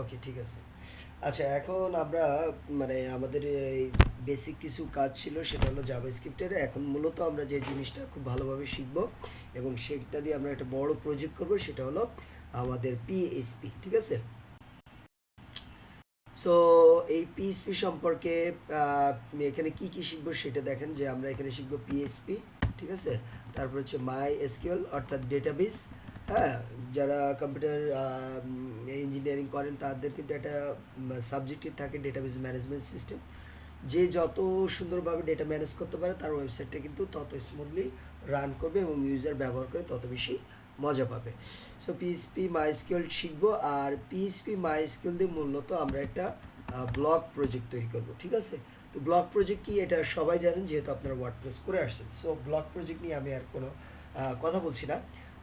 ওকে, ঠিক আছে। আচ্ছা, এখন আমরা মানে আমাদের এই বেসিক কিছু কাজ ছিল, সেটা হলো জাভাস্ক্রিপ্টের। এখন মূলত আমরা যে জিনিসটা খুব ভালোভাবে শিখব এবং সেটা দিয়ে আমরা একটা বড় প্রজেক্ট করব, সেটা হলো আমাদের পিএইচপি, ঠিক আছে? সো এই পিএইচপি সম্পর্কে এখানে কি কি শিখবো সেটা দেখেন, যে আমরা এখানে শিখবো পিএইচপি, ঠিক আছে? তারপর হচ্ছে মাই এসকিউএল অর্থাৎ ডেটাবেস। হ্যাঁ, যারা কম্পিউটার ইঞ্জিনিয়ারিং করেন তাদের কিন্তু একটা সাবজেক্টিভ থাকে ডেটাবেস ম্যানেজমেন্ট সিস্টেম। যে যত সুন্দরভাবে ডেটা ম্যানেজ করতে পারে তার ওয়েবসাইটটা কিন্তু তত স্মুথলি রান করবে এবং ইউজার ব্যবহার করে তত বেশি মজা পাবে। সো পিএইচপি মাইস্কিউএল শিখবো, আর পিএইচপি মাইস্কিউএল দিয়ে মূলত আমরা একটা ব্লগ প্রজেক্ট তৈরি করব, ঠিক আছে? তো ব্লগ প্রজেক্ট কি এটা সবাই জানেন, যেহেতু আপনারা ওয়ার্ডপ্রেস করে আসছেন। সো ব্লগ প্রজেক্ট নিয়ে আমি আর কোনো কথা বলছি না।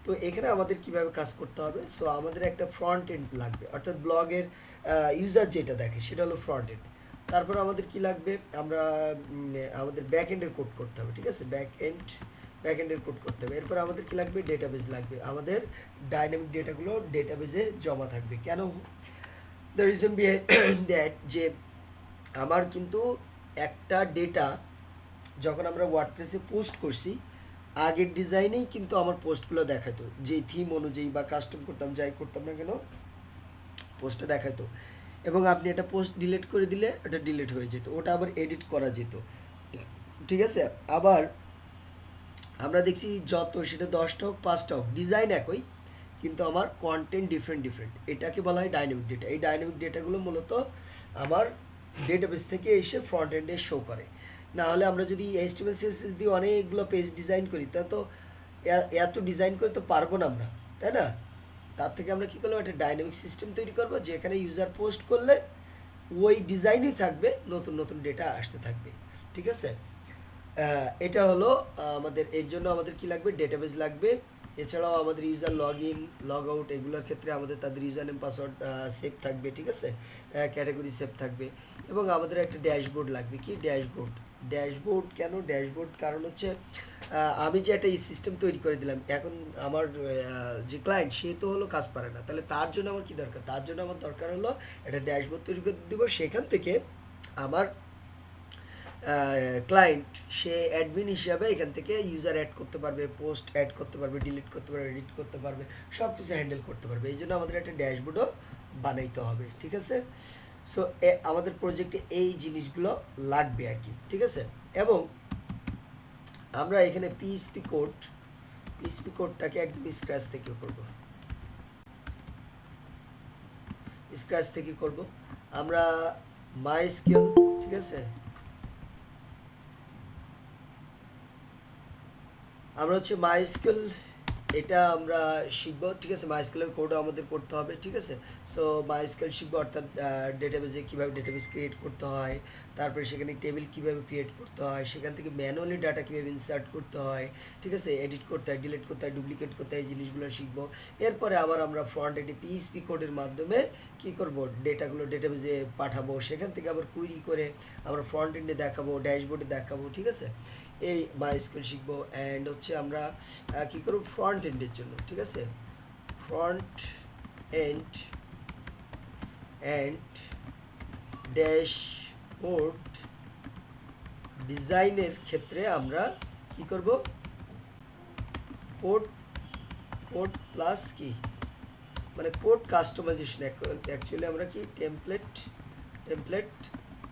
তো এখানে আমাদের কিভাবে কাজ করতে হবে, সো আমাদের একটা ফ্রন্ট এন্ড লাগবে, অর্থাৎ ব্লগের ইউজার যেটা দেখে সেটা হলো ফ্রন্ট এন্ড। তারপর আমাদের কি লাগবে, আমরা আমাদের ব্যাক এন্ডের কোড করতে হবে, ঠিক আছে? ব্যাক এন্ডের কোড করতে হবে। এরপর আমাদের কি লাগবে, ডেটাবেস লাগবে। আমাদের ডাইনামিক ডেটাগুলো ডেটাবেসে জমা থাকবে। কেন? দ্য রিজন বিহাইন্ড দ্যাট, যে আমার কিন্তু একটা ডেটা যখন আমরা ওয়ার্ডপ্রেসে পোস্ট করছি, আগের ডিজাইনেই কিন্তু আমার পোস্টগুলো দেখাতো, যে থিম অনুযায়ী বা কাস্টম করতাম, যাই করতাম না কেন পোস্টটা দেখাতো। এবং আপনি একটা পোস্ট ডিলিট করে দিলে এটা ডিলিট হয়ে যেত, ওটা আবার এডিট করা যেত, ঠিক আছে? আবার আমরা দেখছি যত সেটা 10টা হোক 5টা হোক, ডিজাইন একই, কিন্তু আমার কন্টেন্ট ডিফারেন্ট ডিফারেন্ট, এটাকে বলা হয় ডাইনামিক ডেটা। এই ডাইনামিক ডেটাগুলো মূলত আমার ডেটাবেস থেকে এসে ফ্রন্ট এন্ডে শো করে। না হলে আমরা যদি এইচটিএমএল সিএসএস দিয়ে অনেকগুলো পেজ ডিজাইন করি, তা তো এত ডিজাইন করে তো পারবো না আমরা, তাই না? তার থেকে আমরা কী করলাম, একটা ডাইনামিক সিস্টেম তৈরি করবো, যেখানে ইউজার পোস্ট করলে ওই ডিজাইনই থাকবে, নতুন নতুন ডেটা আসতে থাকবে, ঠিক আছে? এটা হলো আমাদের, এর জন্য আমাদের কি লাগবে, ডেটাবেস লাগবে। এছাড়াও আমাদের user log in log out এগুলোর ক্ষেত্রে আমাদের তাদের ইউজার নেম পাসওয়ার্ড সেভ থাকবে, ঠিক আছে? ক্যাটাগরি সেভ থাকবে। এবং আমাদের একটা ড্যাশবোর্ড লাগবে। কি ড্যাশবোর্ড? ড্যাশবোর্ড কেন ড্যাশবোর্ড? কারণ হচ্ছে আমি যে একটা এই সিস্টেম তৈরি করে দিলাম, এখন আমার যে ক্লায়েন্ট সে তো হলো কাজ পারে না, তাহলে তার জন্য আমার কি দরকার, তার জন্য আমার দরকার হলো একটা ড্যাশবোর্ড তৈরি করে দেবো। সেখান থেকে আমার ক্লায়েন্ট সে অ্যাডমিন হিসাবে এখান থেকে ইউজার অ্যাড করতে পারবে, পোস্ট অ্যাড করতে পারবে, ডিলিট করতে পারবে, এডিট করতে পারবে, সব কিছু হ্যান্ডেল করতে পারবে। এই জন্য আমাদের একটা ড্যাশবোর্ডও বানাইতে হবে, ঠিক আছে? সো আমাদের প্রজেক্টে এই জিনিসগুলো লাগবে আর কি, ঠিক আছে? এবং আমরা এখানে পিএইচপি কোডটাকে একদম স্ক্র্যাচ থেকে করব, স্ক্র্যাচ থেকে করব আমরা মাইস্কিল, ঠিক আছে? আমরা হচ্ছে মাইস্কুল, এটা আমরা শিখবো, ঠিক আছে? মাইস্কুলের কোডও আমাদের করতে হবে, ঠিক আছে? সো মাইস্কুল শিখবো, অর্থাৎ ডেটাবেসে কীভাবে ডেটাবেস ক্রিয়েট করতে হয়, তারপরে সেখানে টেবিল কীভাবে ক্রিয়েট করতে হয়, সেখান থেকে ম্যানুয়ালি ডাটা কীভাবে ইনসার্ট করতে হয়, ঠিক আছে? এডিট করতে হয়, ডিলিট করতে হয়, ডুপ্লিকেট করতে হয়, এই জিনিসগুলো শিখবো। এরপরে আবার আমরা ফ্রন্ট এন্ডে পিএইচপি কোডের মাধ্যমে কী করবো, ডেটাগুলো ডেটাবেসে পাঠাবো, সেখান থেকে আবার কুইরি করে আমরা ফ্রন্ট এন্ডে দেখাবো, ড্যাশবোর্ডে দেখাবো, ঠিক আছে? এই মাইস্কুল শিখবো। অ্যান্ড হচ্ছে আমরা কী করবো, ফ্রন্ট এন্ডের জন্য, ঠিক আছে? ফ্রন্ট এন্ড অ্যান্ড ড্যাশবোর্ড ডিজাইনের ক্ষেত্রে আমরা কি করব, কোড কোড প্লাস কি মানে কোড কাস্টমাইজেশন, অ্যাকচুয়ালি আমরা কি টেমপ্লেট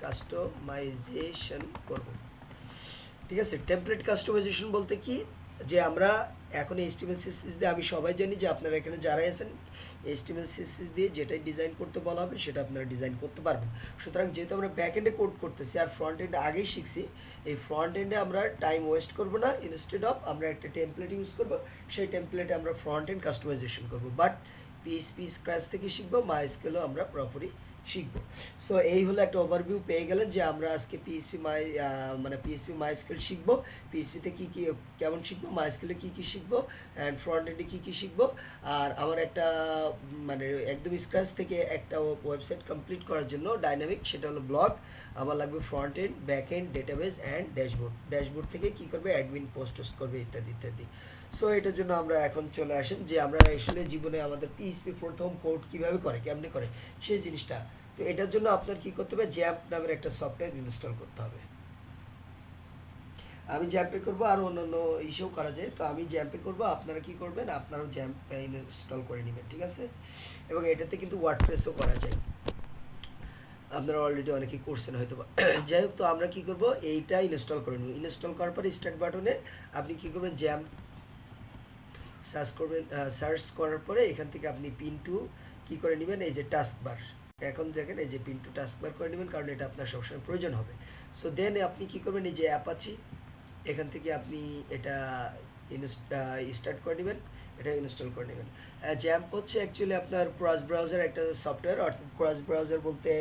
কাস্টমাইজেশন করব, ঠিক আছে? টেমপ্লেট কাস্টমাইজেশন বলতে কি, যে আমরা এখন এইচটিএমএল সিএসএস দিয়ে, আমি সবাই জানি যে আপনারা এখানে যারা আছেন এইচটিএমএল সিএসএস দিয়ে যেটাই ডিজাইন করতে বলা হবে সেটা আপনারা ডিজাইন করতে পারবেন। সুতরাং যেহেতু আমরা ব্যাক এন্ডে কোড করতেছি আর ফ্রন্ট এন্ডে আগেই শিখছি, এই ফ্রন্ট এন্ডে আমরা টাইম ওয়েস্ট করব না, ইনস্টেড অফ আমরা একটা টেমপ্লেট ইউজ করব, সেই টেমপ্লেটে আমরা ফ্রন্ট এন্ড কাস্টমাইজেশন করব। বাট পিএইচপি স্ক্র্যাচ থেকে শিখবো, মাইস্কুলও আমরা পুরোপুরি শিখবো। সো এই হলো একটা ওভারভিউ পেয়ে গেলেন যে আমরা আজকে পিএইচপি মাই মানে পিএইচপি মাইস্কেল শিখবো, পিএইচপিতে কী কী কেমন শিখবো, মাইস্কেলে কী কী শিখবো, অ্যান্ড ফ্রন্ট এন্ডে কী কী শিখবো। আর আমার একটা মানে একদম স্ক্র্যাচ থেকে একটা ওয়েবসাইট কমপ্লিট করার জন্য ডাইনামিক, সেটা হলো ব্লগ। আমার লাগবে front end, back end, database and dashboard. Dashboard থেকে কী করবে, অ্যাডমিন পোস্ট করবে ইত্যাদি ইত্যাদি। সো এটার জন্য আমরা এখন চলে আসেন যে আমরা আসলে জীবনে আমাদের পিএইচপি প্রথম কোড কীভাবে করে, কেমনে করে সেই জিনিসটা। তো এটার জন্য আপনার কি করতে হবে, জ্যাম্প নামের একটা সফটওয়্যার ইনস্টল করতে হবে। আমি জ্যাম্পে করব, আর অন্যান্য ইস্যু করা যায়, তো আমি জ্যাম্পে করব, আপনারা কি করবেন, আপনারাও জ্যাম্প ইনস্টল করে নেবেন, ঠিক আছে। এবং এটাতে কিন্তু ওয়ার্ডপ্রেসও করা যায়, আপনারা অলরেডি অনেকেই করছেন হয়তো বা। যাই হোক, তো আমরা কি করব, এইটা ইনস্টল করে নেব। ইনস্টল করার পরে স্টার্ট বাটনে আপনি কি করবেন, জ্যাম্প সার্চ করবেন। সার্চ করার পরে এখান থেকে আপনি পিন টু কী করে নেবেন, এই যে টাস্ক বার, এখন দেখেন এই যে পিন টু টাস্ক বার করে নেবেন, কারণ এটা আপনার সবসময় প্রয়োজন হবে। সো দেন আপনি কী করবেন, এই যে অ্যাপাচি, এখান থেকে আপনি এটা স্টার্ট করে নেবেন, এটা ইনস্টল করে নেবেন। জ্যাম্প হচ্ছে অ্যাকচুয়ালি আপনার ক্রস ব্রাউজার একটা সফটওয়্যার, অর্থাৎ ক্রস ব্রাউজার বলতে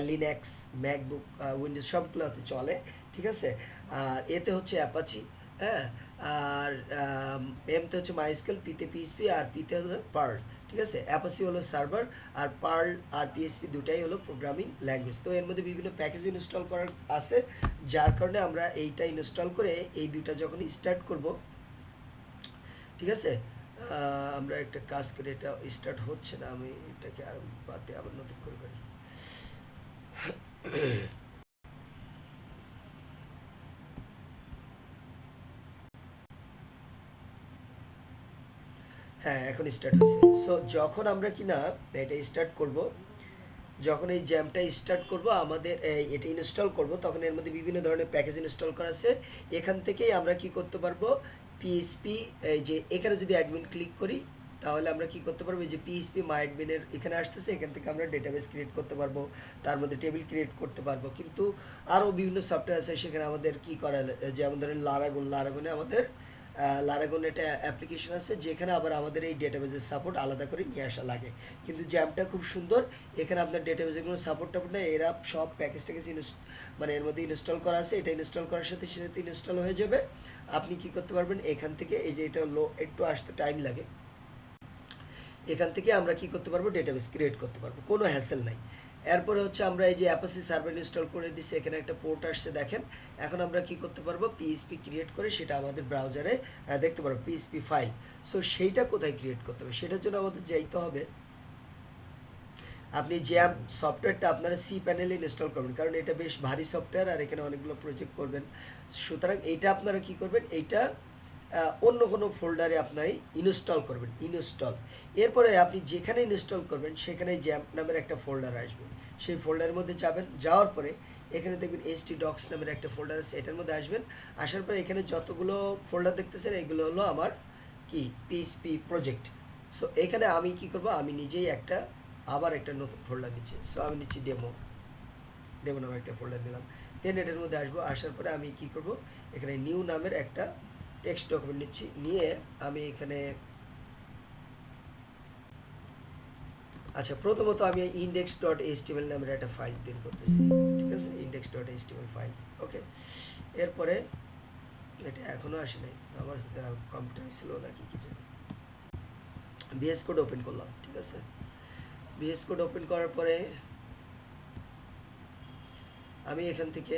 লিনাক্স, ম্যাকবুক, উইন্ডোজ সবগুলোতে চলে, ঠিক আছে। আর এতে হচ্ছে অ্যাপাচি, হ্যাঁ। আর এমতে হচ্ছে মাইস্কেল, পিতে পিএইচপি, আর পিতে হলো পার্ল, ঠিক আছে। অ্যাপাচি হলো সার্ভার, আর পার্ল আর পিএইচপি দুটাই হলো প্রোগ্রামিং ল্যাঙ্গুয়েজ। তো এর মধ্যে বিভিন্ন প্যাকেজ ইনস্টল করার আছে, যার কারণে আমরা এইটা ইনস্টল করে এই দুইটা যখন স্টার্ট করব, ঠিক আছে। আমরা একটা কাজ করে, এটা স্টার্ট হচ্ছে না, আমি এটাকে আর বাদ দিয়ে আবার নতুন করে করি। হ্যাঁ, এখন স্টার্ট হয়েছে। সো যখন আমরা কি না এটা স্টার্ট করব, যখন এই জ্যামটা স্টার্ট করব, আমাদের এটা ইনস্টল করব, তখন এর মধ্যে বিভিন্ন ধরনের প্যাকেজ ইনস্টল করা আছে। এখান থেকেই আমরা কি করতে পারবো, পিএইচপি, এই যে এখানে যদি অ্যাডমিন ক্লিক করি, তাহলে আমরা কি করতে পারবো, এই যে পিএইচপি মাই অ্যাডমিনের এখানে আসতেছে, এখান থেকে আমরা ডেটাবেস ক্রিয়েট করতে পারবো, তার মধ্যে টেবিল ক্রিয়েট করতে পারবো। কিন্তু আরও বিভিন্ন সফটওয়্যার আছে, সেখানে আমাদের কি করা, যেমন ধরেন লারাগুনে আমাদের লারাগুন একটা অ্যাপ্লিকেশন আছে, যেখানে আবার আমাদের এই ডেটাবেসের সাপোর্ট আলাদা করে নিয়ে আসা লাগে। কিন্তু জ্যামটা খুব সুন্দর, এখানে আপনার ডেটাবেসের কোনো সাপোর্ট টাপোর্ট নেই, এরা সব প্যাকেজ ট্যাকেজ মানে এর মধ্যে ইনস্টল করা আছে। এটা ইনস্টল করার সাথে সাথে ইনস্টল হয়ে যাবে। আপনি কি করতে পারবেন, এখান থেকে এই যে এটা একটু আসতে টাইম লাগে, এখান থেকে আমরা কি করতে পারবো, ডেটাবেস ক্রিয়েট করতে পারবো, কোনো হ্যাসেল নাই। এরপরে হচ্ছে আমরা এই যে অ্যাপাচি সার্ভার ইনস্টল করে দিচ্ছি, এখানে একটা পোর্ট আসছে দেখেন। এখন আমরা কি করতে পারবো, পিএইচপি ক্রিয়েট করে সেটা আমাদের ব্রাউজারে দেখতে পারবো, পিএইচপি ফাইল। সো সেইটা কোথায় ক্রিয়েট করতে হবে, সেটার জন্য আমাদের যাইতে হবে, আপনি জ্যাম সফটওয়্যারটা আপনারা সি প্যানেলে ইনস্টল করবেন, কারণ এটা বেশ ভারী সফটওয়্যার, আর এখানে অনেকগুলো প্রজেক্ট করবেন। সুতরাং এইটা আপনারা কি করবেন, এইটা অন্য কোনো ফোল্ডারে আপনারা ইনস্টল করবেন, ইনস্টল। এরপরে আপনি যেখানে ইনস্টল করবেন সেখানে জ্যাম্প নামের একটা ফোল্ডার আসবে, সেই ফোল্ডারের মধ্যে যাবেন, যাওয়ার পরে এখানে দেখবেন এসটি ডক্স নামের একটা ফোল্ডার আছে, এটার মধ্যে আসবেন। আসার পরে এখানে যতগুলো ফোল্ডার দেখতেছেন, এগুলো হলো আমার কি পিএইচপি প্রজেক্ট। সো এখানে আমি কি করব, আমি নিজেই আবার একটা নতুন ফোল্ডার নিচ্ছি। সো আমি নিচ্ছি ডেমো, ডেমো নামে একটা ফোল্ডার নিলাম। দেন এটার মধ্যে আসবো, আসার পরে আমি কি করব, এখানে নিউ নামের একটা টেক্সট ডকুমেন্ট নিচ্ছি, নিয়ে আমি এখানে, আচ্ছা প্রথমত আমি ইন্ডেক্স ডট এইচটিএমএল নামের একটা ফাইল তৈরি করতেছি, ঠিক আছে, ইন্ডেক্স ডট এইচটিএমএল ফাইল, ওকে। এরপরে এটা এখনও আসে নাই, আমার কম্পিউটার ছিল নাকি কি জানি। ভিএস কোড ওপেন করলাম, ঠিক আছে। ভিএস কোড ওপেন করার পরে আমি এখান থেকে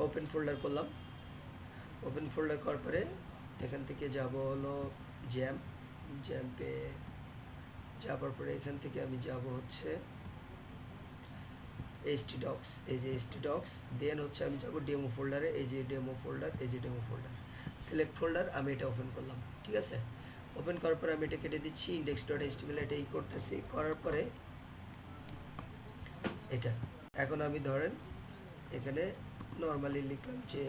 ওপেন ফোল্ডার করলাম। ওপেন ফোল্ডার করার পরে এখান থেকে যাব হলো জ্যাম্পে যাওয়ার পরে এখান থেকে আমি যাব হচ্ছে এইচটি ডক্স, এই যে এইচটি ডক্স। দেন হচ্ছে আমি যাব ডেমো ফোল্ডারে, এই যে ডেমো ফোল্ডার, এই যে ডেমো ফোল্ডার, সিলেক্ট ফোল্ডার, আমি এটা ওপেন করলাম, ঠিক আছে। ওপেন করার পরে আমি এটা কেটে দিচ্ছি, ইন্ডেক্স ডট এইচটিএমএল এটাই করতেছি। করার পরে এটা এখন আমি ধরেন এখানে নর্মালি লিখলাম যে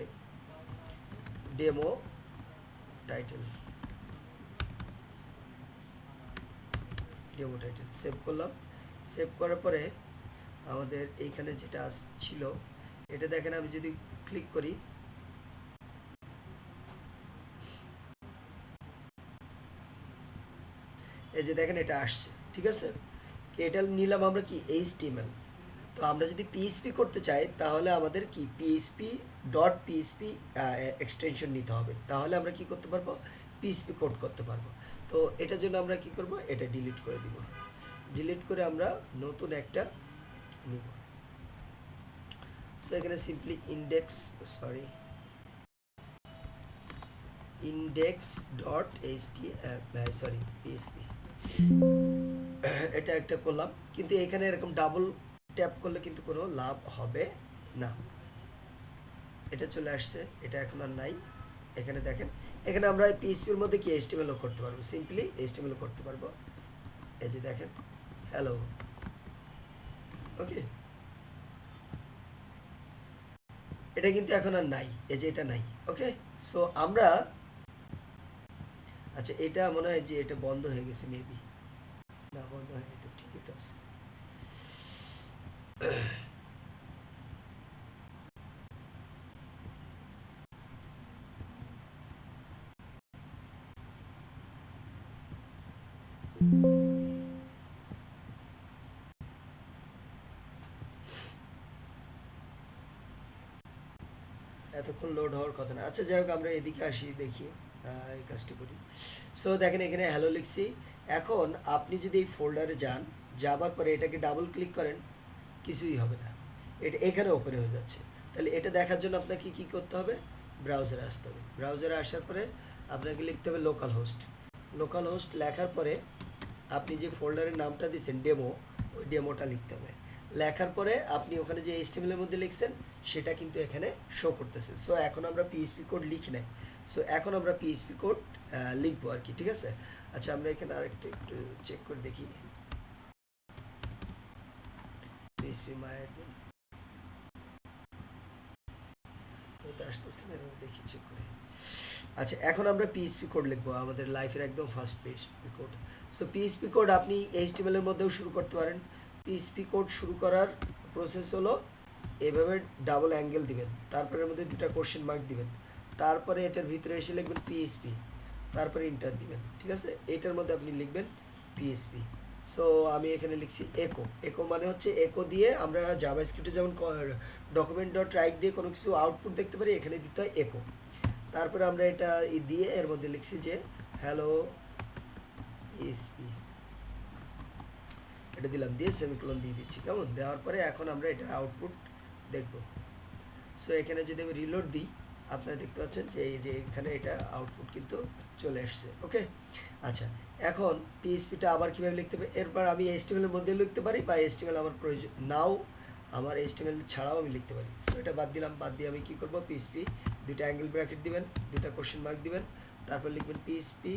demo title, demo title save করলাম। সেভ করার পরে আমাদের এইখানে যেটা ছিল, এটা দেখেন আমি যদি ক্লিক করি, এই যে দেখেন এটা আসছে, ঠিক আছে। এটা নিলাম আমরা কি HTML। তো আমরা যদি পিএইচপি করতে চাই তাহলে আমাদের কি পিএইচপি ডট পিএইচপি এক্সটেনশন নিতে হবে, তাহলে আমরা কি করতে পারবো, পিএইচপি কোড করতে পারবো। তো এটার জন্য আমরা কি করব, এটা ডিলিট করে দিব। ডিলিট করে আমরা নতুন একটা নিব। সো এখানে সিম্পলি ইন্ডেক্স ডট পিএইচপি এটা একটা করলাম, কিন্তু এখানে এরকম ডাবল ট্যাপ করলে কিন্তু কোনো লাভ হবে না। এটা চলে আসছে, এটা এখন আর নাই। এখানে দেখেন, এখানে আমরা পিএইচপির মধ্যে কি HTML করতে পারবো, সিম্পলি HTML করতে পারবো। এই যে দেখেন হ্যালো, ওকে। এটা কিন্তু এখন আর নাই, এই যে এটা নাই, ওকে। সো আমরা, আচ্ছা এটা মনে হয় যে এটা বন্ধ হয়ে গেছে, মেবি না বন্ধ হয়নি, তো ঠিকই তো আছে। এতক্ষণ লোড হওয়ার কথা না। আচ্ছা যাই হোক, আমরা এদিকে আসি, দেখি এই কাজটি করি। সো দেখেন এখানে হ্যালো লিখছি। এখন আপনি যদি এই ফোল্ডারে যান, যাবার পরে এটাকে ডাবল ক্লিক করেন, কিছুই হবে না, এটা এখানে ওপেন হয়ে যাচ্ছে। তাহলে এটা দেখার জন্য আপনাকে কি করতে হবে, ব্রাউজারে আসতে হবে। ব্রাউজারে আসার পরে আপনাকে লিখতে হবে লোকাল হোস্ট। লোকাল হোস্ট লেখার পরে আপনি যে ফোল্ডারের নামটা দিয়েছেন ডেমো, ওই ডেমোটা লিখতে হবে। লেখার পরে আপনি ওখানে যে HTML এর মধ্যে লিখছেন সেটা কিন্তু এখানে শো করতেছে। সো এখন আমরা পিএইচপি কোড লিখি নাই, সো এখন আমরা পিএইচপি কোড লিখবো আর কি, ঠিক আছে। আচ্ছা আমরা এখানে আরেকটু একটু চেক করে দেখি, পিএইচপি মাইডমিন এটা আসতেছে না, দেখি চেক করে। আচ্ছা এখন আমরা পিএইচপি কোড লিখবো, আমাদের লাইফের একদম first PHP code. So PHP code আপনি HTML এর মধ্যেও শুরু করতে পারেন। পিএইচপি কোড শুরু করার প্রসেস হলো এভাবে ডাবল অ্যাঙ্গেল দিবেন, তারপরে এর মধ্যে দুটো কোশ্চেন মার্ক দিবেন, তারপরে এটার ভিতরে এসে লিখবেন পিএইচপি, তারপরে ইন্টার দিবেন, ঠিক আছে। এটার মধ্যে আপনি লিখবেন পিএইচপি। সো আমি এখানে লিখছি একো। একো মানে হচ্ছে একো দিয়ে আমরা জাভাস্ক্রিপ্টে যেমন ডকুমেন্ট ডট রাইট দিয়ে কোনো কিছু আউটপুট দেখতে পারি, এখানে দিতে হয় একো। তারপরে আমরা এটা দিয়ে এর মধ্যে লিখছি যে হ্যালো পিএইচপি, এটা দিলাম, দিয়ে সেমিকোলন দিয়ে দিচ্ছি, কেমন। দেওয়ার পরে এখন আমরা এটার আউটপুট দেখব। সো এখানে যদি আমি রিলোড দিই, আপনারা দেখতে পাচ্ছেন যে এই যে এখানে এটা আউটপুট কিন্তু চলে আসছে, ওকে। আচ্ছা এখন পিএইচপিটা আবার কীভাবে লিখতে হবে, এরপর আমি HTML এর মধ্যে লিখতে পারি, বা HTML আমার প্রয়োজন নাও, আমার HTML ছাড়াও আমি লিখতে পারি। সো এটা বাদ দিলাম, বাদ দিয়ে আমি কী করবো, পিএইচপি দুইটা অ্যাঙ্গেল ব্র্যাকেট দিবেন, দুইটা কোশ্চেন মার্ক দিবেন, তারপর লিখবেন পিএইচপি,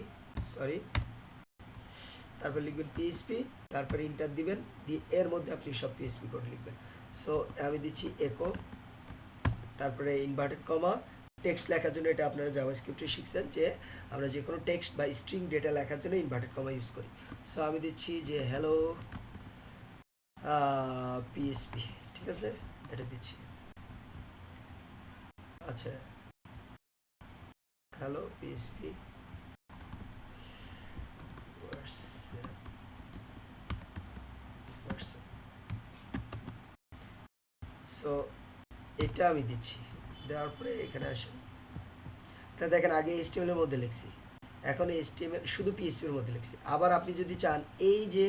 তারপর লিখবেন পিএইচপি, তারপর ইন্টার দিবেন, দিয়ে এর মধ্যে আপনি সব পিএইচপি কোড লিখবেন। সো আমি দিচ্ছি একো, তারপরে ইনভার্টেড কমা। টেক্সট লেখার জন্য এটা আপনারা জাভাস্ক্রিপ্টে শিখছেন যে আমরা যে কোনো টেক্সট বা স্ট্রিং ডেটা লেখার জন্য ইনভার্টেড কমা ইউজ করি। সো আমি দিচ্ছি যে হ্যালো পিএইচপি, ঠিক আছে, এটা দিচ্ছি। আচ্ছা হ্যালো পিএইচপি, সো এটা আমি দিচ্ছি, দেওয়ার পরে এখানে আসেন। তা দেখেন আগে HTML এর মধ্যে লিখছি, এখন HTML শুধু পিএইচপি এর মধ্যে লিখছি। আবার আপনি যদি চান এই যে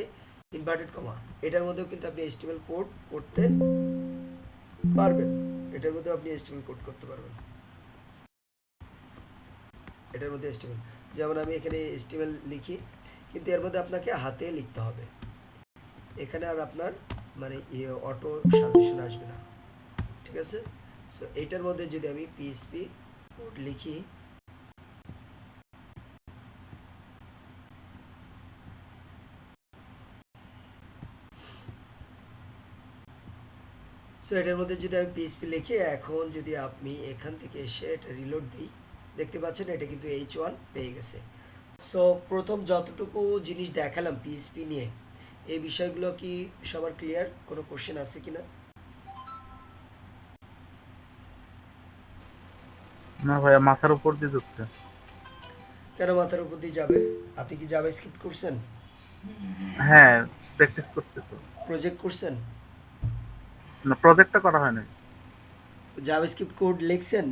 ইনভার্টেড কমা, এটার মধ্যেও কিন্তু আপনি HTML কোড করতে পারবেন, এটার মধ্যে আপনি HTML কোড করতে পারবেন, এটার মধ্যে HTML। যেমন আমি এখানে HTML লিখি, কিন্তু এর মধ্যে আপনাকে হাতে লিখতে হবে, এখানে আর আপনার মানে অটো সাজেশন আসবে না, ঠিক আছে। সো এইটার মধ্যে যদি আমি পিএইচপি কোড লিখি, সো এটার মধ্যে যদি আমি পিএইচপি লিখি, এখন যদি আপনি এখান থেকে এসে এটা রিলোড দিই, দেখতে পাচ্ছেন এটা কিন্তু H1 পেয়ে গেছে। সো প্রথম যতটুকু জিনিস দেখালাম পিএইচপি নিয়ে, এই বিষয়গুলো কি সবার ক্লিয়ার? কোনো কোশ্চেন আছে কিনা? না ভাইয়া, মাথার উপর দিয়ে ঢুকছে। কেন মাথার উপর দিয়ে যাবে? আপনি কি জাভাস্ক্রিপ্ট করছেন? হ্যাঁ, প্র্যাকটিস করছি তো। প্রজেক্ট করছেন? না, প্রজেক্টটা করা হয় নাই। জাভাস্ক্রিপ্ট কোড লিখছেন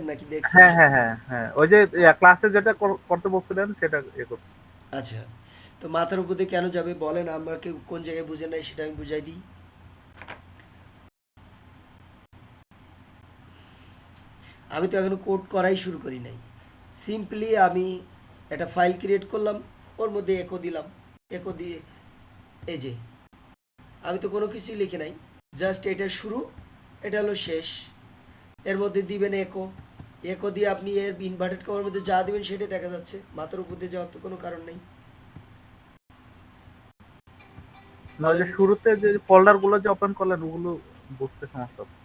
নাকি দেখছেন হ্যাঁ, হ্যাঁ, শুধু? হ্যাঁ, হ্যাঁ। ওই যে ক্লাসে যেটা করতে বলছিলেন সেটা করছি। আচ্ছা, তো মাথার উপর দিয়ে কেন যাবে বলেন, আমাকে কোন জায়গায় বুঝেন নাই সেটা আমি বুঝাই দিই। আমি তো এখনো কোড করাই শুরু করি নাই। সিম্পলি আমি একটা ফাইল ক্রিয়েট করলাম, ওর মধ্যে একো দিলাম, একো দিয়ে এই যে আমি তো কোনো কিছুই লিখে নাই, জাস্ট এটা শুরু, এটা হলো শেষ। এর মধ্যে দিবেন একো, একো দিয়ে আপনি এর ইনভার্টেড কমার মধ্যে যা দিবেন সেটাই দেখা যাচ্ছে, মাথার উপর দিয়ে যাওয়ার তো কোনো কারণ নেই। না, ওই বলেন। যে শুরুতে যে ফোল্ডার গুলো যে ওপেন করলেন ওগুলো বুঝতে সমস্যা হচ্ছে।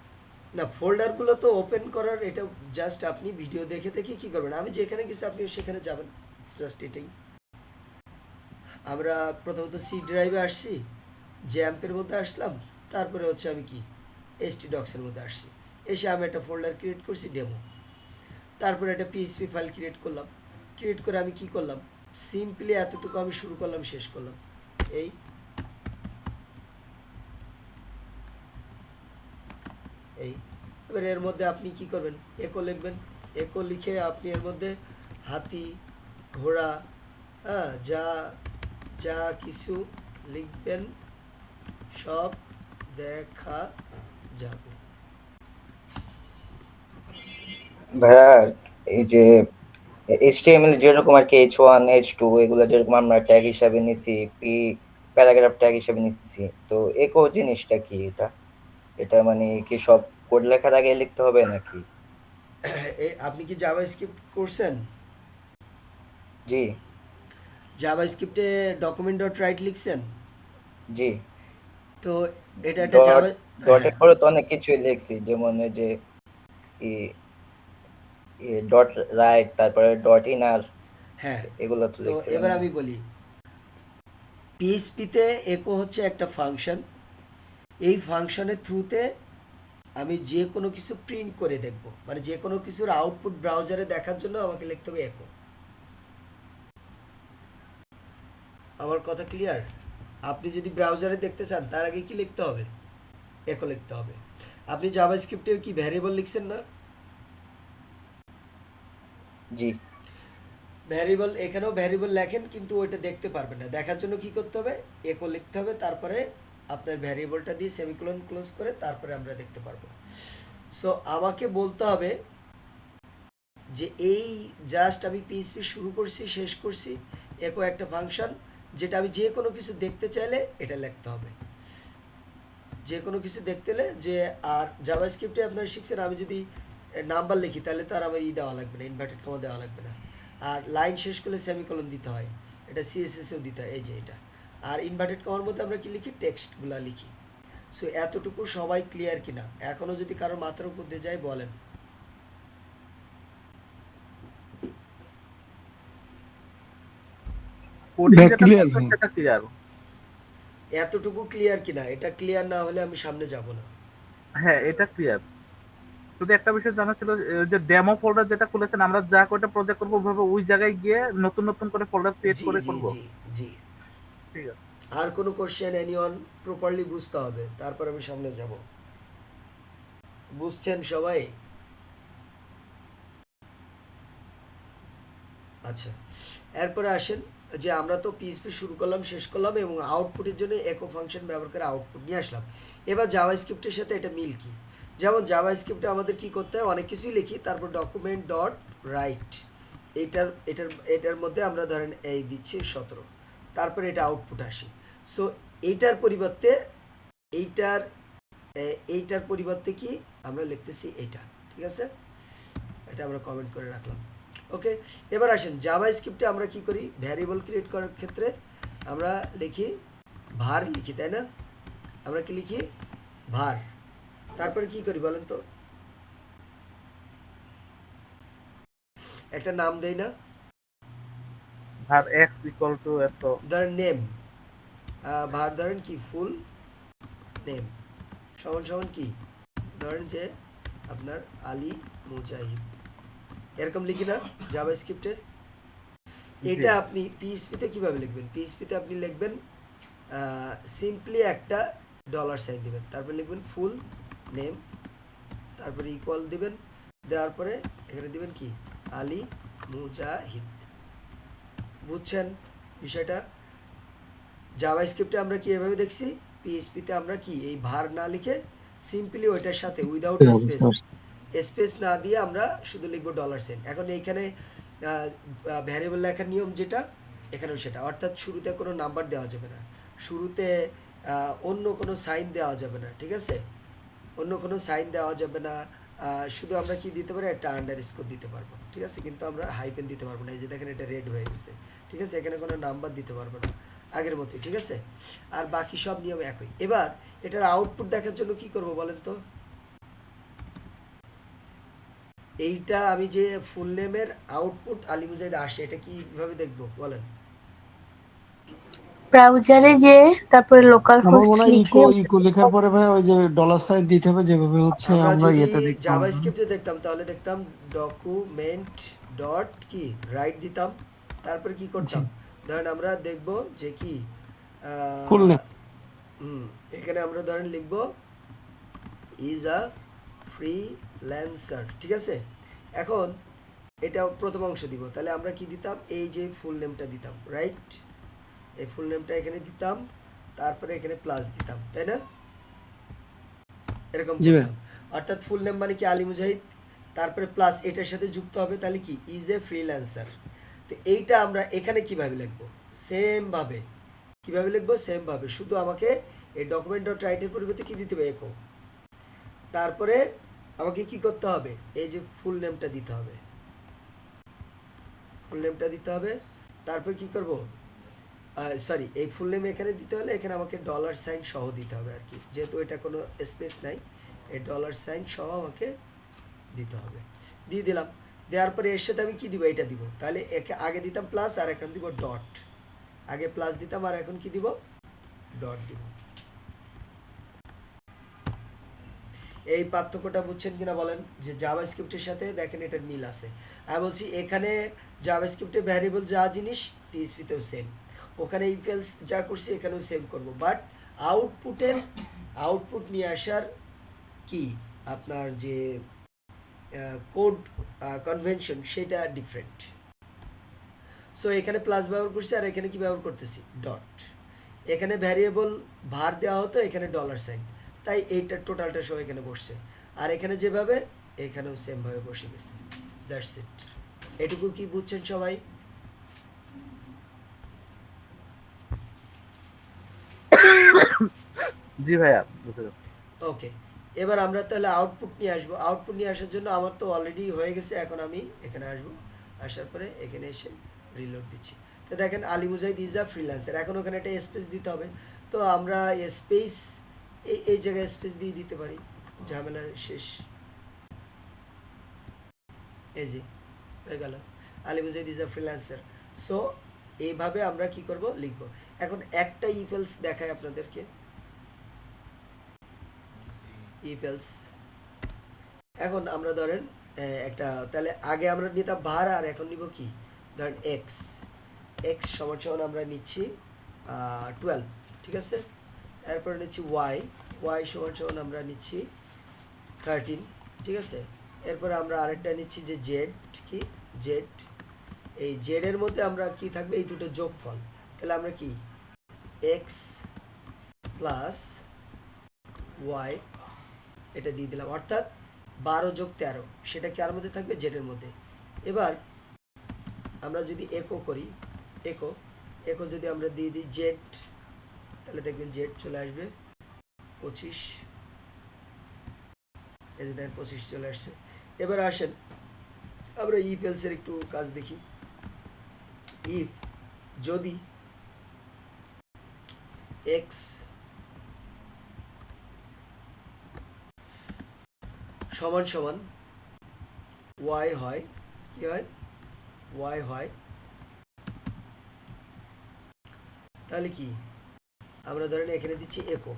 না, ফোল্ডারগুলো তো ওপেন করার এটা জাস্ট আপনি ভিডিও দেখে দেখে কি করবেন, আমি যেখানে গেছি আপনি সেখানে যাবেন, জাস্ট এটাই। আমরা প্রথমত সি ড্রাইভে আসছি, জ্যাম্পের মধ্যে আসলাম, তারপরে হচ্ছে আমি কি এসটি ডক্সের মধ্যে আসছি, এসে আমি একটা ফোল্ডার ক্রিয়েট করছি ডেমো, তারপরে একটা পিএইচপি ফাইল ক্রিয়েট করলাম, ক্রিয়েট করে আমি কি করলাম, সিম্পলি এতটুকু আমি শুরু করলাম শেষ করলাম, এই এই এবার এর মধ্যে আপনি কি করবেন, একো লিখবেন, একো লিখে আপনি এর মধ্যে হাতি, ঘোড়া, হ্যাঁ, যা যা কিছু লিখবেন সব দেখা যাবে। ভাইয়া, এই যে এইচটিএমএল যেরকম আর কি H1 H2 এগুলো যেরকম আমরা ট্যাগ হিসাবে নিছি, প্যারাগ্রাফ ট্যাগ হিসাবে নিছি, তো একো জিনিসটা কি? এটা এটা মানে কি সব কোড লেখার আগে লিখতে হবে নাকি? আপনি কি জাভা স্ক্রিপ্ট করছেন? জি, জাভা স্ক্রিপ্টে ডকুমেন্ট ডট রাইট লিখছেন? জি। তো এটা একটা ডট জাভা, ডটের হ্যাঁ পরে তো অনেক কিছুই লিখছি, যেমন ওই যে ডট রাইট, তারপরে ডট ইনার, হ্যাঁ। এগুলো তো তো লিখছিলাম এবার না? আমি বলি, পিএইচপিতে একো হচ্ছে একটা ফাংশন, এই ফাংশনের থ্রুতে আমি যে কোনো কিছু প্রিন্ট করে দেখব, মানে যে কোনো কিছুর আউটপুট ব্রাউজারে দেখার জন্য আমাকে লিখতে হবে একো। আমার কথা ক্লিয়ার? আপনি যদি ব্রাউজারে দেখতে চান তার আগে কি লিখতে হবে, একো লিখতে হবে। আপনি জাভা স্ক্রিপ্টে কি ভ্যারিয়েবল লিখছেন না? জি। ভ্যারিয়েবল, এখানেও ভ্যারিয়েবল লেখেন কিন্তু ওইটা দেখতে পারবেন না, দেখার জন্য কি করতে হবে, একো লিখতে হবে, তারপরে আপনার ভ্যারিয়েবলটা দিয়ে সেমিকোলন ক্লোজ করে তারপরে আমরা দেখতে পারবো। সো আমাকে বলতে হবে যে এই জাস্ট আমি পিএইচপি শুরু করছি শেষ করছি, একো একটা ফাংশন যেটা আমি যে কোনো কিছু দেখতে চাইলে এটা লিখতে হবে, যে কোনো কিছু দেখতে হলে যে। আর জাভাস্ক্রিপ্টে আপনারা শিখছেন আমি যদি নাম্বার লিখি তাহলে তো আর আমার দেওয়া লাগবে না, ইনভার্টেড কমা দেওয়া লাগবে না, আর লাইন শেষ করলে সেমিকোলন দিতে হয়, এটা সিএসএসেও দিতে হয়, এই যে এটা। আর ইনভার্টেড কমার মধ্যে আমরা কি লিখি, টেক্সটগুলো লিখি। সো এতটুকু সবাই ক্লিয়ার কিনা, এখনও যদি কারোর মাথার উপর দিয়ে যায় বলেন। কোডিং যেটা ক্লিয়ার করছেন ভাই। সেটা ক্লিয়ার। এতটুকু ক্লিয়ার কিনা, এটা ক্লিয়ার না হলে আমি সামনে যাব না। হ্যাঁ, এটা ক্লিয়ার। শুধু একটা বিষয় জানা ছিল, যে ডেমো ফোল্ডার যেটা খুলেছেন আমরা যা কয়টা প্রজেক্ট করবো ওইভাবে ওই জায়গায় গিয়ে নতুন নতুন করে ফোল্ডার ক্রিয়েট জি করে জি করব। জি জি। ঠিক আছে। আর কোনো কোশ্চেন এনিওয়ান, প্রপারলি বুঝতে হবে তারপর আমি সামনে যাব, বুঝছেন সবাই? আচ্ছা, এরপরে আসেন যে আমরা তো পিএইচপি শুরু করলাম শেষ করলাম এবং আউটপুটের জন্য একো ফাংশন ব্যবহার করে আউটপুট নিয়ে আসলাম। এবার জাভাস্ক্রিপ্টের সাথে এটা মিল কি, যেমন জাভাস্ক্রিপ্টে আমাদের কি করতে হয়, অনেক কিছুই লিখি, তারপর ডকুমেন্ট ডট রাইট, এটার মধ্যে আমরা ধরেন এই দিচ্ছি 17, তারপরে এটা আউটপুট আসে। সো এইটার পরিবর্তে এইটার এইটার পরিবর্তে কি আমরা লিখতেছি এটা, ঠিক আছে, এটা আমরা কমেন্ট করে রাখলাম। ওকে, এবার আসেন জাভা স্ক্রিপ্টে আমরা কি করি, ভ্যারিয়েবল ক্রিয়েট করার ক্ষেত্রে আমরা লিখি var লিখি, তাই না? আমরা কি লিখি, var, তারপরে কি করি বলেন তো, একটা নাম দেই না, আর x ইকুয়াল টু এত। ধরেন নেম, var ধরেন কি ফুল নেম সমান সমান কি, ধরেন যে আপনার আলী মুজাহিদ, এরকম লিখি না জাভা স্ক্রিপ্টে। জি। এটা আপনি পিএইচপিতে কিভাবে লিখবেন, পিএইচপিতে আপনি লিখবেন সিম্পলি একটা ডলার সাইন দিবেন, তারপরে লিখবেন ফুল নেম, তারপরে ইকুয়াল দিবেন, দেওয়ার পরে এখানে দিবেন কি আলী মুজাহিদ। বুঝছেন বিষয়টা? জাভাস্ক্রিপ্টে আমরা কি এভাবে দেখছি, পিএইচপিতে আমরা কি এই ভার না লিখে সিম্পলি ওইটার সাথে উইদাউট স্পেস, স্পেস না দিয়ে আমরা শুধু লিখবো ডলার সাইন। এখন এইখানে ভ্যারিয়েবল লেখার নিয়ম যেটা, এখানেও সেটা, অর্থাৎ শুরুতে কোনো নাম্বার দেওয়া যাবে না, শুরুতে অন্য কোনো সাইন দেওয়া যাবে না, ঠিক আছে, অন্য কোনো সাইন দেওয়া যাবে না, শুধু আমরা কি দিতে পারি একটা আন্ডারস্কোর দিতে পারবো, ঠিক আছে, কিন্তু আমরা হাইপেন দিতে পারবো না। এই যে দেখেন এটা রেড হয়ে গেছে, ঠিক আছে, এখানে কোনো নাম্বার দিতে পারবো না আগের মতোই, ঠিক আছে, আর বাকি সব নিয়ম একই। এবার এটার আউটপুট দেখার জন্য কি করব বলেন তো? এইটা আমি যে ফুল নেমের আউটপুট আলী মুজাহিদ আসে, এটা কিভাবে দেখবো বলেন? ব্রাউজারে যে তারপরে লোকাল আমার হোস্ট মনে হয় লিখে ইকো লেখার পরে ভাই ওই যে ডলার সাইন দিতে হবে যেভাবে হচ্ছে আমরা আমরা যদি ইয়েতে দেখতাম। জাভাস্ক্রিপ্টে দেখতাম তাহলে দেখতাম ডকুমেন্ট ডট কি রাইট দিতাম, তারপরে কি করতাম, ধরেন আমরা দেখব যে কি ফুল নেম। এখানে আমরা ধরেন লিখব ইজ আ ফ্রিল্যান্সার, ঠিক আছে। এখন এটা প্রথম অংশ দিব, তাহলে আমরা কি দিতাম, এই যে ফুল নেমটা দিতাম, রাইট, এই ফুল নেমটা এখানে দিতাম, তারপরে এখানে প্লাস দিতাম, তাই না, এরকম জি ভাই। করতাম। অর্থাৎ ফুল নেম মানে কি আলী মুজাহিদ, তারপরে প্লাস এটার সাথে যুক্ত হবে, তাহলে কি ইজ এ ফ্রিল্যান্সার। তো এইটা আমরা এখানে কিভাবে লিখবো, সেম ভাবে, কিভাবে লিখবো সেম ভাবে, শুধু আমাকে এই ডকুমেন্ট ডট রাইটের পরিবর্তে কি দিতে হবে একো, তারপরে আমাকে কি করতে হবে, এই যে ফুল নেমটা দিতে হবে, ফুল নেমটা দিতে হবে, তারপর কি করব, সরি এই ফুল নেম এখানে দিতে হলে এখানে আমাকে ডলার সাইন সহ দিতে হবে আর কি, যেহেতু এটা কোনো স্পেস নাই, এই ডলার সাইন সহ আমাকে দিতে হবে, দিয়ে দিলাম। দেওয়ার পরে এর সাথে আমি কি দিব, এটা দিব, তাহলে একে আগে দিতাম প্লাস আর এখন দিব ডট, আগে প্লাস দিতাম আর এখন কি দিব, ডট দিব। এই পার্থক্যটা বুঝছেন কিনা বলেন, যে জাভাস্ক্রিপ্টের সাথে দেখেন এটার মিল আছে। আমি বলছি এখানে জাভাস্ক্রিপ্টে ভ্যারিয়েবল যা জিনিস পিএইচপিতেও সেম, ওখানে ইফ এলস যা করছি এখানেও সেম করব, বাট আউটপুট নিয়ে আসার কি আপনার যে কোড কনভেনশন সেটা ডিফারেন্ট। সো এখানে প্লাস ব্যবহার করছি আর এখানে কি ব্যবহার করতেছি, ডট। এখানে ভ্যারিয়েবল ভার দেওয়া হতো, এখানে ডলার সাইন, তাই এইটা টোটালটা সব এখানে বসছে, আর এখানে যেভাবে এখানেও সেম ভাবে বসে গেছে, দ্যাটস ইট। এটুকু কি বুঝছেন সবাই? জি ভাইয়া বুঝতে পারছি। ওকে, এবার আমরা তাহলে আউটপুট নিয়ে আসবো। আউটপুট নিয়ে আসার জন্য আমার তো অলরেডি হয়ে গেছে, এখন আমি এখানে আসবো, আসার পরে এখানে এসে রিলোড দিচ্ছি। তো দেখেন আলী মুজাহিদ ইজ আ ফ্রিল্যান্সার, এখন ওখানে একটা স্পেস দিতে হবে, তো আমরা স্পেস এই জায়গায় স্পেস দিয়ে দিতে পারি, ঝামেলা শেষ। এই যে হয়ে গেল আলী মুজাহিদ ইজ আ ফ্রিল্যান্সার। সো এইভাবে আমরা কি করব, লিখব। এখন একটা ইফেলস দেখায় আপনাদেরকে, ইফেলস। এখন আমরা ধরেন একটা, তাহলে আগে আমরা নিতাম ভার আর এখন নিব কি, ধরেন এক্স, এক্স সমান সমান আমরা নিচ্ছি 12, ঠিক আছে, এরপর নিচ্ছি ওয়াই, ওয়াই সমান সমান আমরা নিচ্ছি 13, ঠিক আছে, এরপর আমরা আরেকটা নিচ্ছি যে জেড, কি জেড, এই জেডের মধ্যে আমরা কি থাকবে, এই দুটো যোগফল, তাহলে আমরা কি এক্স প্লাস ওয়াই এটা দিয়ে দিলাম, অর্থাৎ 12 যোগ 13 সেটা কার মধ্যে থাকবে, জেডের মধ্যে। এবার আমরা যদি একো করি, একো যদি আমরা দিয়ে দিই জেড, তাহলে দেখবেন জেড চলে আসবে 25, এই যে দেখেন 25 চলে আসছে। এবার আসেন আমরা ইফ এলসের একটু কাজ দেখি। ইফ যদি এক্স সমান সমান ওয়াই হয়, কি হয়, ওয়াই হয়, তাহলে কি আমরা ধরেন এখানে দিচ্ছি একো,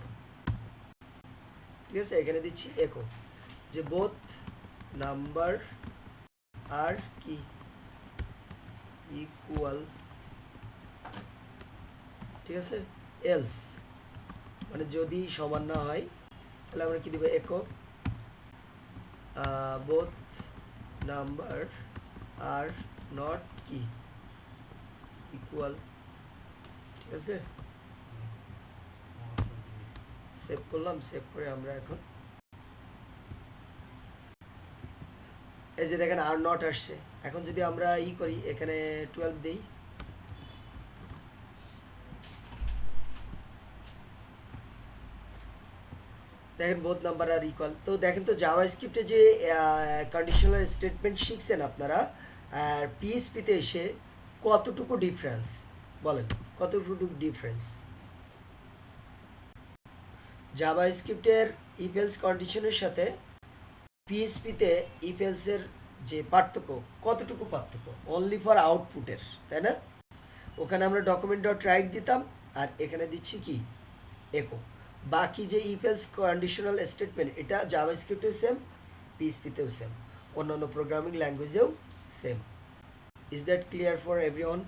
ঠিক আছে, এখানে দিচ্ছি একো, যে বোথ নাম্বার আর কি ইকুয়াল, ঠিক আছে, এলস মানে যদি সমান না হয় তাহলে আমরা কি দেবো একো বোথ নাম্বার আর নট কি ইকুয়াল। ঠিক আছে, সেভ করলাম। সেভ করে আমরা এখন এই যে দেখেন আর নট আসছে। এখন যদি আমরা করি এখানে 12 দেই, দেখেন বোথ নাম্বার আর ইকুয়াল। তো দেখেন তো জাভাস্ক্রিপ্টে যে কন্ডিশনাল স্টেটমেন্ট শিখছেন আপনারা আর পিএইচপিতে এসে কতটুকু ডিফারেন্স বলেন, কতটুকু ডিফারেন্স? জাভাস্ক্রিপ্টের ইফ এলস কন্ডিশনের সাথে পিএইচপিতে ইফ এলসের যে পার্থক্য, কতটুকু পার্থক্য? অনলি ফর আউটপুটের, তাই না? ওখানে আমরা ডকুমেন্ট ডট রাইট দিতাম আর এখানে দিচ্ছি কি একো। বাকি যে ইফ এলস কন্ডিশনাল স্টেটমেন্ট এটা জাভাস্ক্রিপ্টেও সেম, পিএইচপিতেও সেম, অন্যান্য প্রোগ্রামিং ল্যাঙ্গুয়েজেও same. Is that clear for everyone?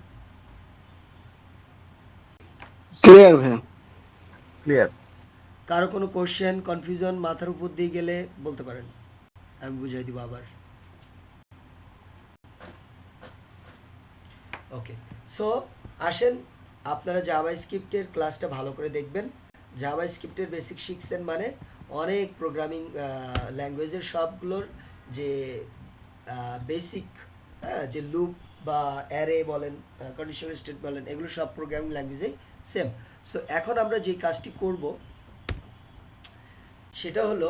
Clear ভাইয়া। ক্লিয়ার। কারো কোনো কোশ্চেন কনফিউশন মাথার উপর দিয়ে গেলে বলতে পারেন, আমি বুঝাই দিব আবার। ওকে, সো আসেন আপনারা জাভাস্ক্রিপ্টের ক্লাসটা ভালো করে দেখবেন। জাভাস্ক্রিপ্টের বেসিক শিখছেন মানে অনেক প্রোগ্রামিং ল্যাঙ্গুয়েজের সবগুলোর যে বেসিক যে লুপ বা অ্যারে বলেন, কন্ডিশনাল স্টেট বলেন, এগুলো সব প্রোগ্রামিং ল্যাঙ্গুয়েজেই সেম। সো এখন আমরা যে কাজটি করব সেটা হলো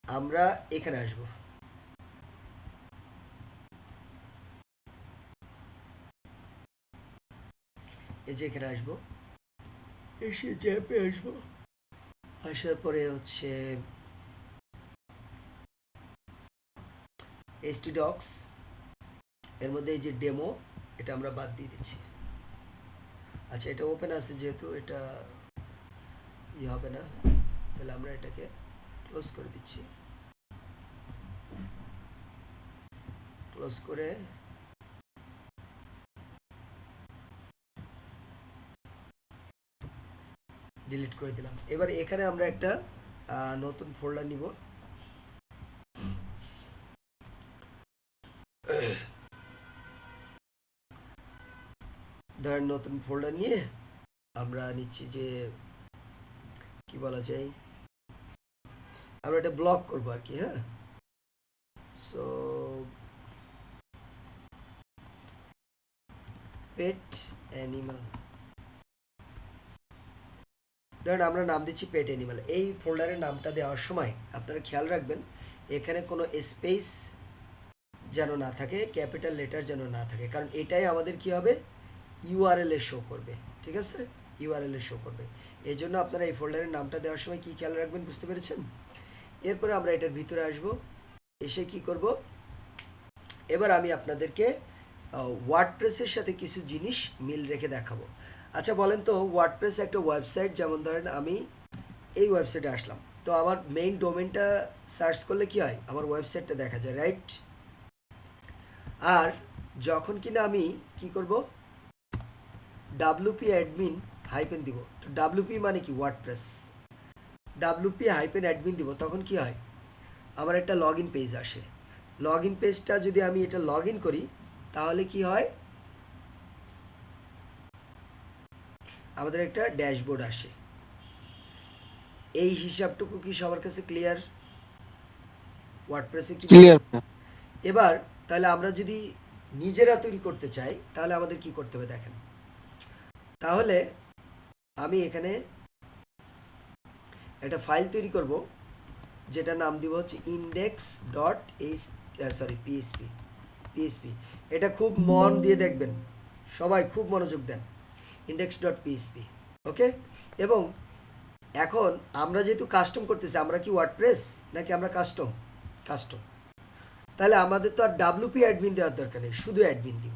আমরা এখানে আসব, এই যে এখানে আসবো, এসে জ্যাপে আসবো। আসার পরে হচ্ছে htdocs, এর মধ্যে এই যে ডেমো এটা আমরা বাদ দিয়ে দিচ্ছি। আচ্ছা, এটা ওপেন আছে যেহেতু এটা হবে না, তাহলে আমরা এটাকে ক্লোজ করে দিচ্ছি। ক্লোজ করে ডিলিট করে দিলাম। এবার এখানে আমরা একটা নতুন ফোল্ডার নিব। ধরেন নতুন ফোল্ডার নিয়ে আমরা নিচ্ছি যে কি বলা যায়, আমরা এটা ব্লক করবো আর কি। হ্যাঁ, সো পেট অ্যানিমাল, ধরেন আমরা নাম দিচ্ছি পেট অ্যানিমাল। এই ফোল্ডারের নামটা দেওয়ার সময় আপনারা খেয়াল রাখবেন এখানে কোনো স্পেস যেন না থাকে, ক্যাপিটাল লেটার যেন না থাকে, কারণ এটাই আমাদের কি হবে ইউআরএল এ শো করবে। ঠিক আছে, ইউআরএল এ শো করবে। এই জন্য আপনারা এই ফোল্ডারের নামটা দেওয়ার সময় কি খেয়াল রাখবেন, বুঝতে পেরেছেন? এরপরে আমরা এটার ভিতরে আসব, এসে কি করব, এবার আমি আপনাদেরকে ওয়ার্ডপ্রেসের সাথে কিছু জিনিস মিল রেখে দেখাবো। আচ্ছা বলেন তো, ওয়ার্ডপ্রেস একটা ওয়েবসাইট, যেমন ধরেন আমি এই ওয়েবসাইটে আসলাম, তো আমার মেইন ডোমেনটা সার্চ করলে কি হয়, আমার ওয়েবসাইটটা দেখা যায়, রাইট? আর যখন কিনা আমি কি করব, wp admin হাইপেন দিব, তো wp মানে কি ওয়ার্ডপ্রেস, wp হাইপেন অ্যাডমিন দিব, তখন কি হয় আমার একটা লগ ইন পেজ আসে। লগ ইন পেজটা যদি আমি এটা লগ ইন করি তাহলে কি হয়, আমাদের একটা ড্যাশবোর্ড আসে। এই হিসাবটুকু কি সবার কাছে ক্লিয়ার? ওয়ার্ডপ্রেসে কি ক্লিয়ার। এবার তাহলে আমরা যদি নিজেরা তৈরি করতে চাই তাহলে আমাদের কি করতে হবে দেখেন। তাহলে আমি এখানে একটা ফাইল তৈরি করব যেটা নাম দিব হচ্ছে পিএইচপি। এটা খুব মন দিয়ে দেখবেন, সবাই খুব মনোযোগ দেন, index.php। ওকে, এবং এখন আমরা যেহেতু কাস্টম করতেছি, আমরা কি ওয়ার্ডপ্রেস নাকি আমরা কাস্টম? তাহলে আমাদের তো আর wp অ্যাডমিন দেওয়ার দরকার নেই, শুধু অ্যাডমিন দিব।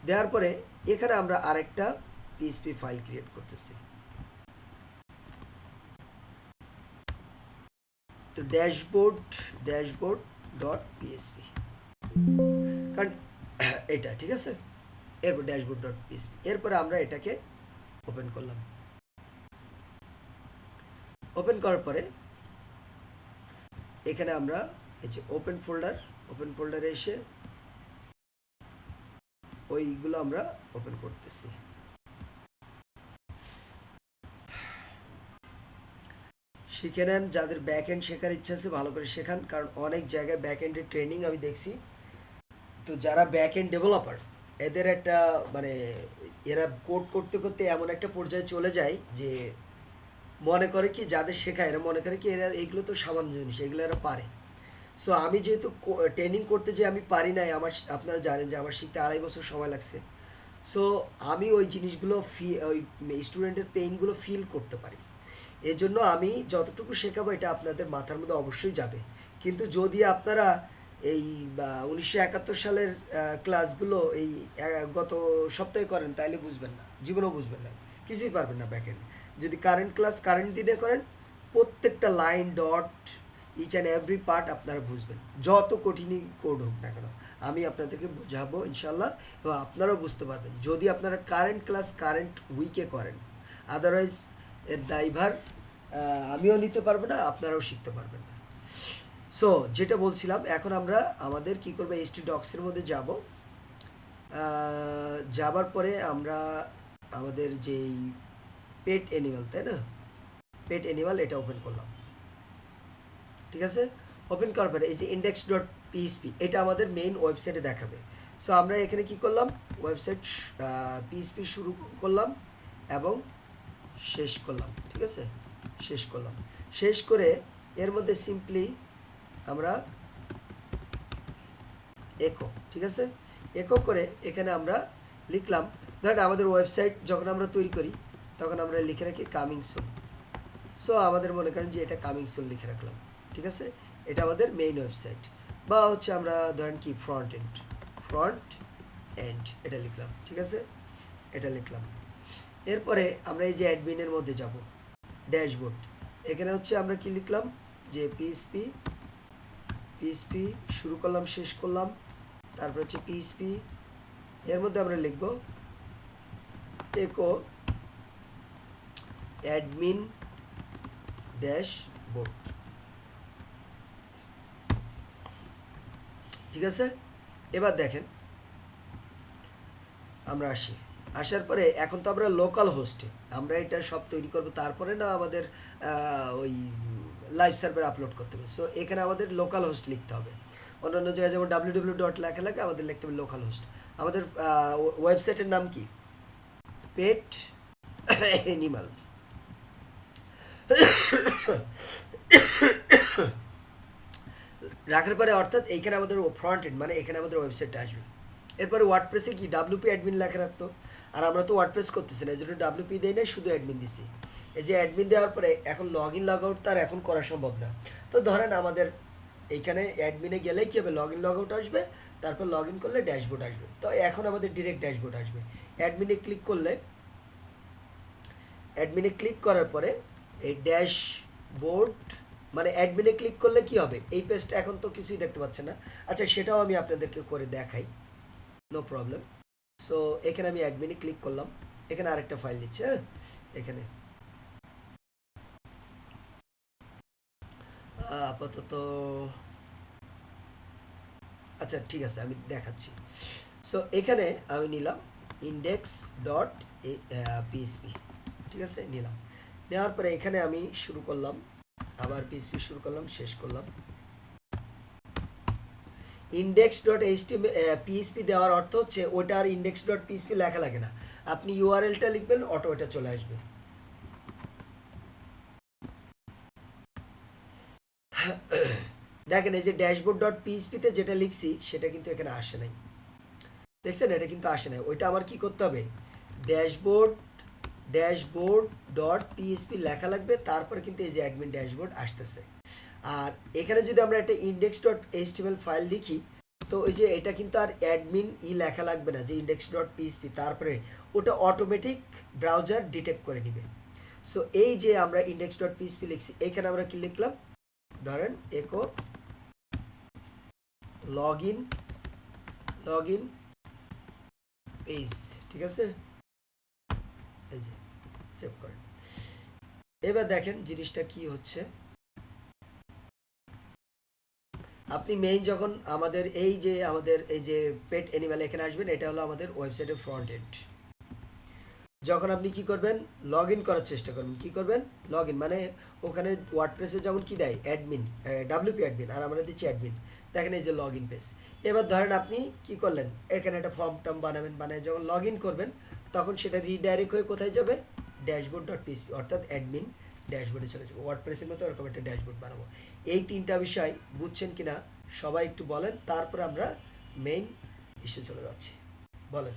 দেওয়ার পরে এখানে আমরা আরেকটা পিএইচপি ফাইল ক্রিয়েট করতেছি। তো ড্যাশবোর্ড.পিএইচপি, কারণ এটা ঠিক আছে। এরপর ড্যাশবোর্ড.পিএইচপি, এরপরে আমরা এটাকে ওপেন করলাম। ওপেন করার পরে এখানে আমরা এই যে ওপেন ফোল্ডারে এসে ওইগুলো আমরা ওপেন করতেছি। শিখে নেন, যাদের ব্যাক এন্ড শেখার ইচ্ছা আছে ভালো করে শেখান, কারণ অনেক জায়গায় ব্যাক এন্ডের ট্রেনিং আমি দেখছি। তো যারা ব্যাক এন্ড ডেভেলপার এদের একটা মানে এরা কোড করতে করতে এমন একটা পর্যায়ে চলে যায় যে মনে করে কি যাদের শেখায় এরা মনে করে কি এরা এইগুলো তো সামান্য জিনিস, এগুলো এরা পারে। সো আমি যেহেতু ট্রেনিং করতে যে আমি পারি নাই, আপনারা জানেন যে আমার শিখতে 2.5 বছর সময় লাগছে। সো আমি ওই জিনিসগুলো ওই স্টুডেন্টের পেইনগুলো ফিল করতে পারি। এজন্য আমি যতটুকু শেখাবো এটা আপনাদের মাথার মধ্যে অবশ্যই যাবে। কিন্তু যদি আপনারা এই 1971 সালের ক্লাসগুলো এই গত সপ্তাহে করেন তাহলে বুঝবেন না, জীবনেও বুঝবেন না, কিছুই পারবেন না ব্যাকএন্ড। যদি কারেন্ট ক্লাস কারেন্ট দিনে করেন, প্রত্যেকটা line dot each and every part আপনারা বুঝবেন, যত কঠিনই কোড হোক না কেন আমি আপনাদেরকে বোঝাবো ইনশাল্লাহ, এবং আপনারাও বুঝতে পারবেন যদি আপনারা কারেন্ট ক্লাস কারেন্ট উইকে করেন। আদারওয়াইজ এর দায়ভার আমিও নিতে পারবো না, আপনারাও শিখতে পারবেন না। সো যেটা বলছিলাম, এখন আমরা আমাদের কি করবো, htdocs-এর মধ্যে যাব। যাবার পরে আমরা আমাদের যেই পেট অ্যানিমাল, তাই না, পেট অ্যানিমাল এটা ওপেন করলাম। ঠিক আছে, ওপেন করার পরে এই যে index.php এটা আমাদের মেইন ওয়েবসাইটে দেখাবে। সো আমরা এখানে কি করলাম, ওয়েবসাইট php শুরু করলাম এবং শেষ করলাম। ঠিক আছে, শেষ করলাম। শেষ করে এর মধ্যে সিম্পলি আমরা একো, ঠিক আছে, একো করে এখানে আমরা লিখলাম, ধরেন আমাদের ওয়েবসাইট যখন আমরা তৈরি করি তখন আমরা লিখে রাখি কামিং সুন। সো আমাদের মনে করেন যে এটা কামিং সুন লিখে রাখলাম। ঠিক আছে, এটা আমাদের মেইন ওয়েবসাইট, বা হচ্ছে আমরা ধরেন কি ফ্রন্ট এন্ড এটা লিখলাম। ঠিক আছে, এটা লিখলাম। এরপরে আমরা এই যে অ্যাডমিনের মধ্যে যাব, ড্যাশবোর্ড, এখানে হচ্ছে আমরা কি লিখলাম যে পিএসপি শুরু করলাম শেষ করলাম, তারপর হচ্ছে পিএসপি, এর মধ্যে আমরা লিখব একো অ্যাডমিন ড্যাশবোর্ড। ঠিক আছে, এবার দেখেন আমরা আসার পরে এখন তো আমরা লোকাল হোস্টে আমরা এটা সব তৈরি করব, তারপরে না আমাদের ওই লাইভ সার্ভার আপলোড করতে হবে। সো এখানে আমাদের লোকাল হোস্ট লিখতে হবে। অন্যান্য জায়গায় যেমন www ডট লেখা লাগে আমাদের লিখতে হবে লোকাল হোস্ট। আমাদের ওয়েবসাইটের নাম কি, পেট অ্যানিমাল। রাখার পরে অর্থাৎ এইখানে আমাদের ফ্রন্ট এন্ড মানে এখানে আমাদের ওয়েবসাইটটা আসবে। এরপরে ওয়ার্ডপ্রেসে কি WP অ্যাডমিন লেখা রাখতো, আর আমরা তো ওয়ার্ডপ্রেস করতেছি না, এই জন্য WP দেই নাই, শুধু অ্যাডমিন দিছি। এই যে অ্যাডমিন দেওয়ার পরে এখন লগ ইন লগ আউট তার এখন করা সম্ভব না। তো ধরেন আমাদের এইখানে অ্যাডমিনে গেলেই কী হবে, লগ ইন লগ আউট আসবে, তারপর লগ ইন করলে ড্যাশবোর্ড আসবে। তো এখন আমাদের ডিরেক্ট ড্যাশবোর্ড আসবে। অ্যাডমিনে ক্লিক করার পরে এই ড্যাশবোর্ড মানে অ্যাডমিনে ক্লিক করলে কি হবে, এই পেজটা এখন তো কিছুই দেখতে পাচ্ছেন না। আচ্ছা, সেটাও আমি আপনাদেরকে করে দেখাই, নো প্রবলেম। সো এখানে আমি অ্যাডমিনে ক্লিক করলাম, এখানে আরেকটা ফাইল নিচ্ছে, হ্যাঁ এখানে আপাতত, আচ্ছা ঠিক আছে আমি দেখাচ্ছি। সো এখানে আমি নিলাম index.php, ঠিক আছে, নিলাম। নেওয়ার পরে এখানে আমি শুরু করলাম, আবার PHP শুরু করলাম, শেষ করলাম। index.php দেওয়ার অর্থ হচ্ছে ওটা আর index.php লেখা লাগে না, আপনি URL-টা লিখবেন, অটো ওটা চলে আসবে। দেখেন এই যে ড্যাশবোর্ড.php-তে যেটা লিখছি সেটা কিন্তু এখানে আসে নাই, দেখছেন, এটা কিন্তু আসে নাই। ওইটা আমার কি করতে হবে, ড্যাশবোর্ড.php লেখা লাগবে, তারপরে কিন্তু এই যে অ্যাডমিন ড্যাশবোর্ড আসতেছে। আর এখানে যদি আমরা একটা index.html ফাইল লিখি, তো ওই যে এটা কিন্তু আর অ্যাডমিন লেখা লাগবে না, যে index.php, তারপরে ওটা অটোমেটিক ব্রাউজার ডিটেক্ট করে নিবে। সো এই যে আমরা index.php লিখছি, এখানে আমরা কি লিখলাম, ধরেন একো লগইন পেজ, ঠিক আছে, এই যে সেভ করেন। এবার দেখেন জিনিসটা কি হচ্ছে। আপনি মেইন যখন আমাদের এই যে পেট অ্যানিমাল এখানে আসবেন, এটা হলো আমাদের ওয়েবসাইটের ফ্রন্ট এন্ড। যখন আপনি কি করবেন, লগ ইন করার চেষ্টা করবেন, কি করবেন, লগ ইন মানে ওখানে ওয়ার্ডপ্রেসে যেমন কি দেয় অ্যাডমিন, ডাব্লিউপি অ্যাডমিন, আর আমরা দিচ্ছি অ্যাডমিন। দেখেন এই যে লগ ইন পেজ। এবার ধরেন আপনি কি করলেন, এখানে একটা ফর্ম টর্ম বানাবেন, বানায় যখন লগ ইন করবেন তখন সেটা রিডাইরেক্ট হয়ে কোথায় যাবে, ড্যাশবোর্ড ডট পিএসপি অর্থাৎ অ্যাডমিন ড্যাশবোর্ডে চলে যাবে। ওয়ার্ডপ্রেসের মতো এরকম একটা ড্যাশবোর্ড বানাবো। এই তিনটা বিষয় বুঝছেন কিনা সবাই একটু বলেন, তারপর আমরা মেইন ইস্যু চলে যাচ্ছি। বলেন।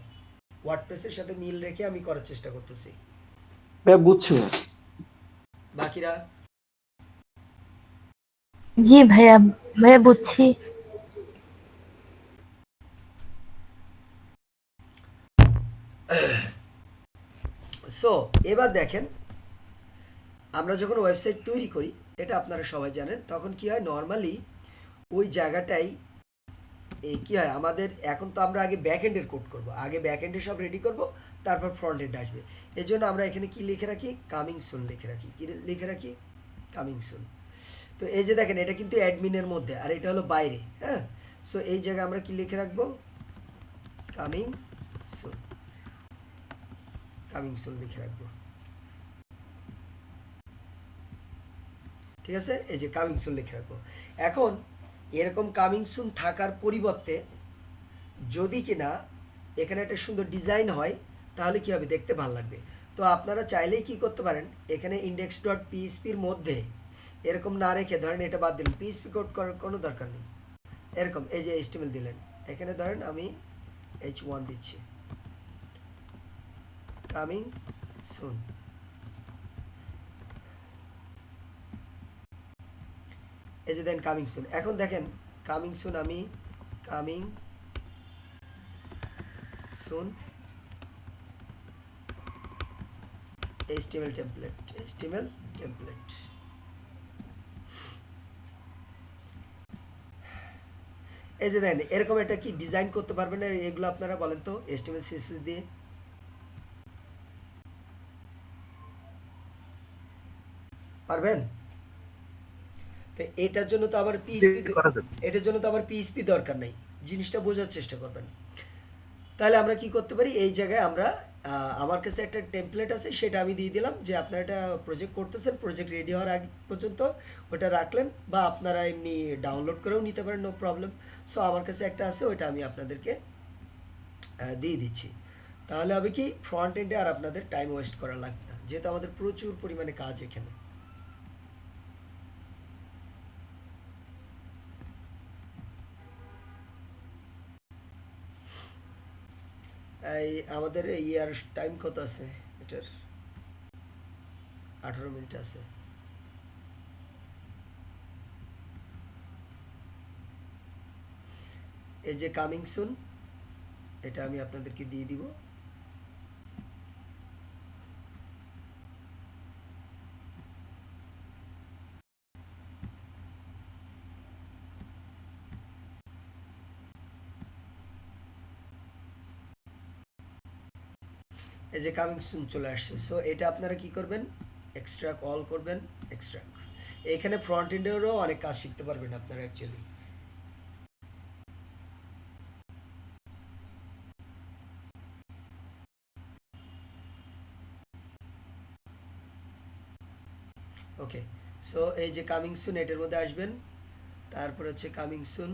ওয়ার্ডপ্রেসের সাথে মিল রেখে আমি করার চেষ্টা করতেছি। ভাইয়া বুঝছি ভাইয়া। বাকিরা জি ভাইয়া, ভাইয়া বুঝছি। সো এবার দেখেন, আমরা যখন ওয়েবসাইট তৈরি করি, এটা আপনারা সবাই জানেন, তখন কি হয় নর্মালি ওই জায়গাটাই কি হয় আমাদের, এখন তো আমরা আগে ব্যাক এন্ডের কোড করব, আগে ব্যাক এন্ডে সব রেডি করব, তারপর ফ্রন্ট এন্ড আসবে। এই জন্য আমরা এখানে কি লিখে রাখি, কামিং সুন লিখে রাখি। কি লিখে রাখি, কামিং সুন। তো এই যে দেখেন এটা কিন্তু অ্যাডমিনের মধ্যে, আর এটা হলো বাইরে। হ্যাঁ, সো এই জায়গায় আমরা কি লিখে রাখবো, কামিং সুন, কামিং সুন লিখে রাখবো। ঠিক আছে, এই যে কামিং সুন লিখে রাখবো। এখন এরকম কামিং সুন থাকার পরিবর্তে যদি কিনা এখানে একটা সুন্দর ডিজাইন হয়, তাহলে কি হবে, দেখতে ভালো লাগবে। তো আপনারা চাইলেই কি করতে পারেন, এখানে ইন্ডেক্স ডট পিএইচপির মধ্যে এরকম না রেখে ধরেন এটা বাদ দিলেন, পিএইচপি কোড করার কোনো দরকার নেই, এরকম এই যে এইচটিএমএল দিলেন, এখানে ধরেন আমি H1 দিচ্ছি, কামিং সুন। এই যে দেন কামিং সুন। এখন দেখেন কামিং সুন, আমি coming soon HTML template, HTML template. এই যে দেখেন এরকম একটা কি ডিজাইন করতে পারবেন না, এগুলো আপনারা বলেন তো HTML CSS দিয়ে। পারবেন? তো এটার জন্য তো আবার পিএইচপি, করা যাবে। এটার জন্য তো আবার পিএইচপি দরকার নাই। জিনিসটা বোঝার চেষ্টা করবেন। তাহলে আমরা কি করতে পারি, এই জায়গায় আমরা আমার কাছে একটা টেমপ্লেট আছে, সেটা আমি দিয়ে দিলাম যে আপনারা এটা প্রজেক্ট করতেছেন, প্রজেক্ট রেডি হওয়ার আগে পর্যন্ত ওটা রাখলেন, বা আপনারা এমনি ডাউনলোড করেও নিতে পারেন, নো প্রবলেম। সো আমার কাছে একটা আছে, ওইটা আমি আপনাদেরকে দিয়ে দিচ্ছি। তাহলে হবে কি, ফ্রন্ট এন্ডে আর আপনাদের টাইম ওয়েস্ট করা লাগবে না, যেহেতু আমাদের প্রচুর পরিমাণে কাজ এখানে। এই আমাদের ইয়ার টাইম কত আছে এটার, 18 মিনিট আছে। এই যে কামিং সুন, এটা আমি আপনাদেরকে দিয়ে দিব। এই যে কামিং সুন চলে আসছে। সো এটা আপনারা কি করবেন, এক্সট্রাক্ট অল করবেন, এক্সট্রাক্ট। এখানে ফ্রন্ট এন্ডেরও অনেক কাজ শিখতে পারবেন আপনারা অ্যাকচুয়ালি। ওকে, সো এই যে কামিং সুন এটার মধ্যে আসবেন, তারপর হচ্ছে কামিং সুন,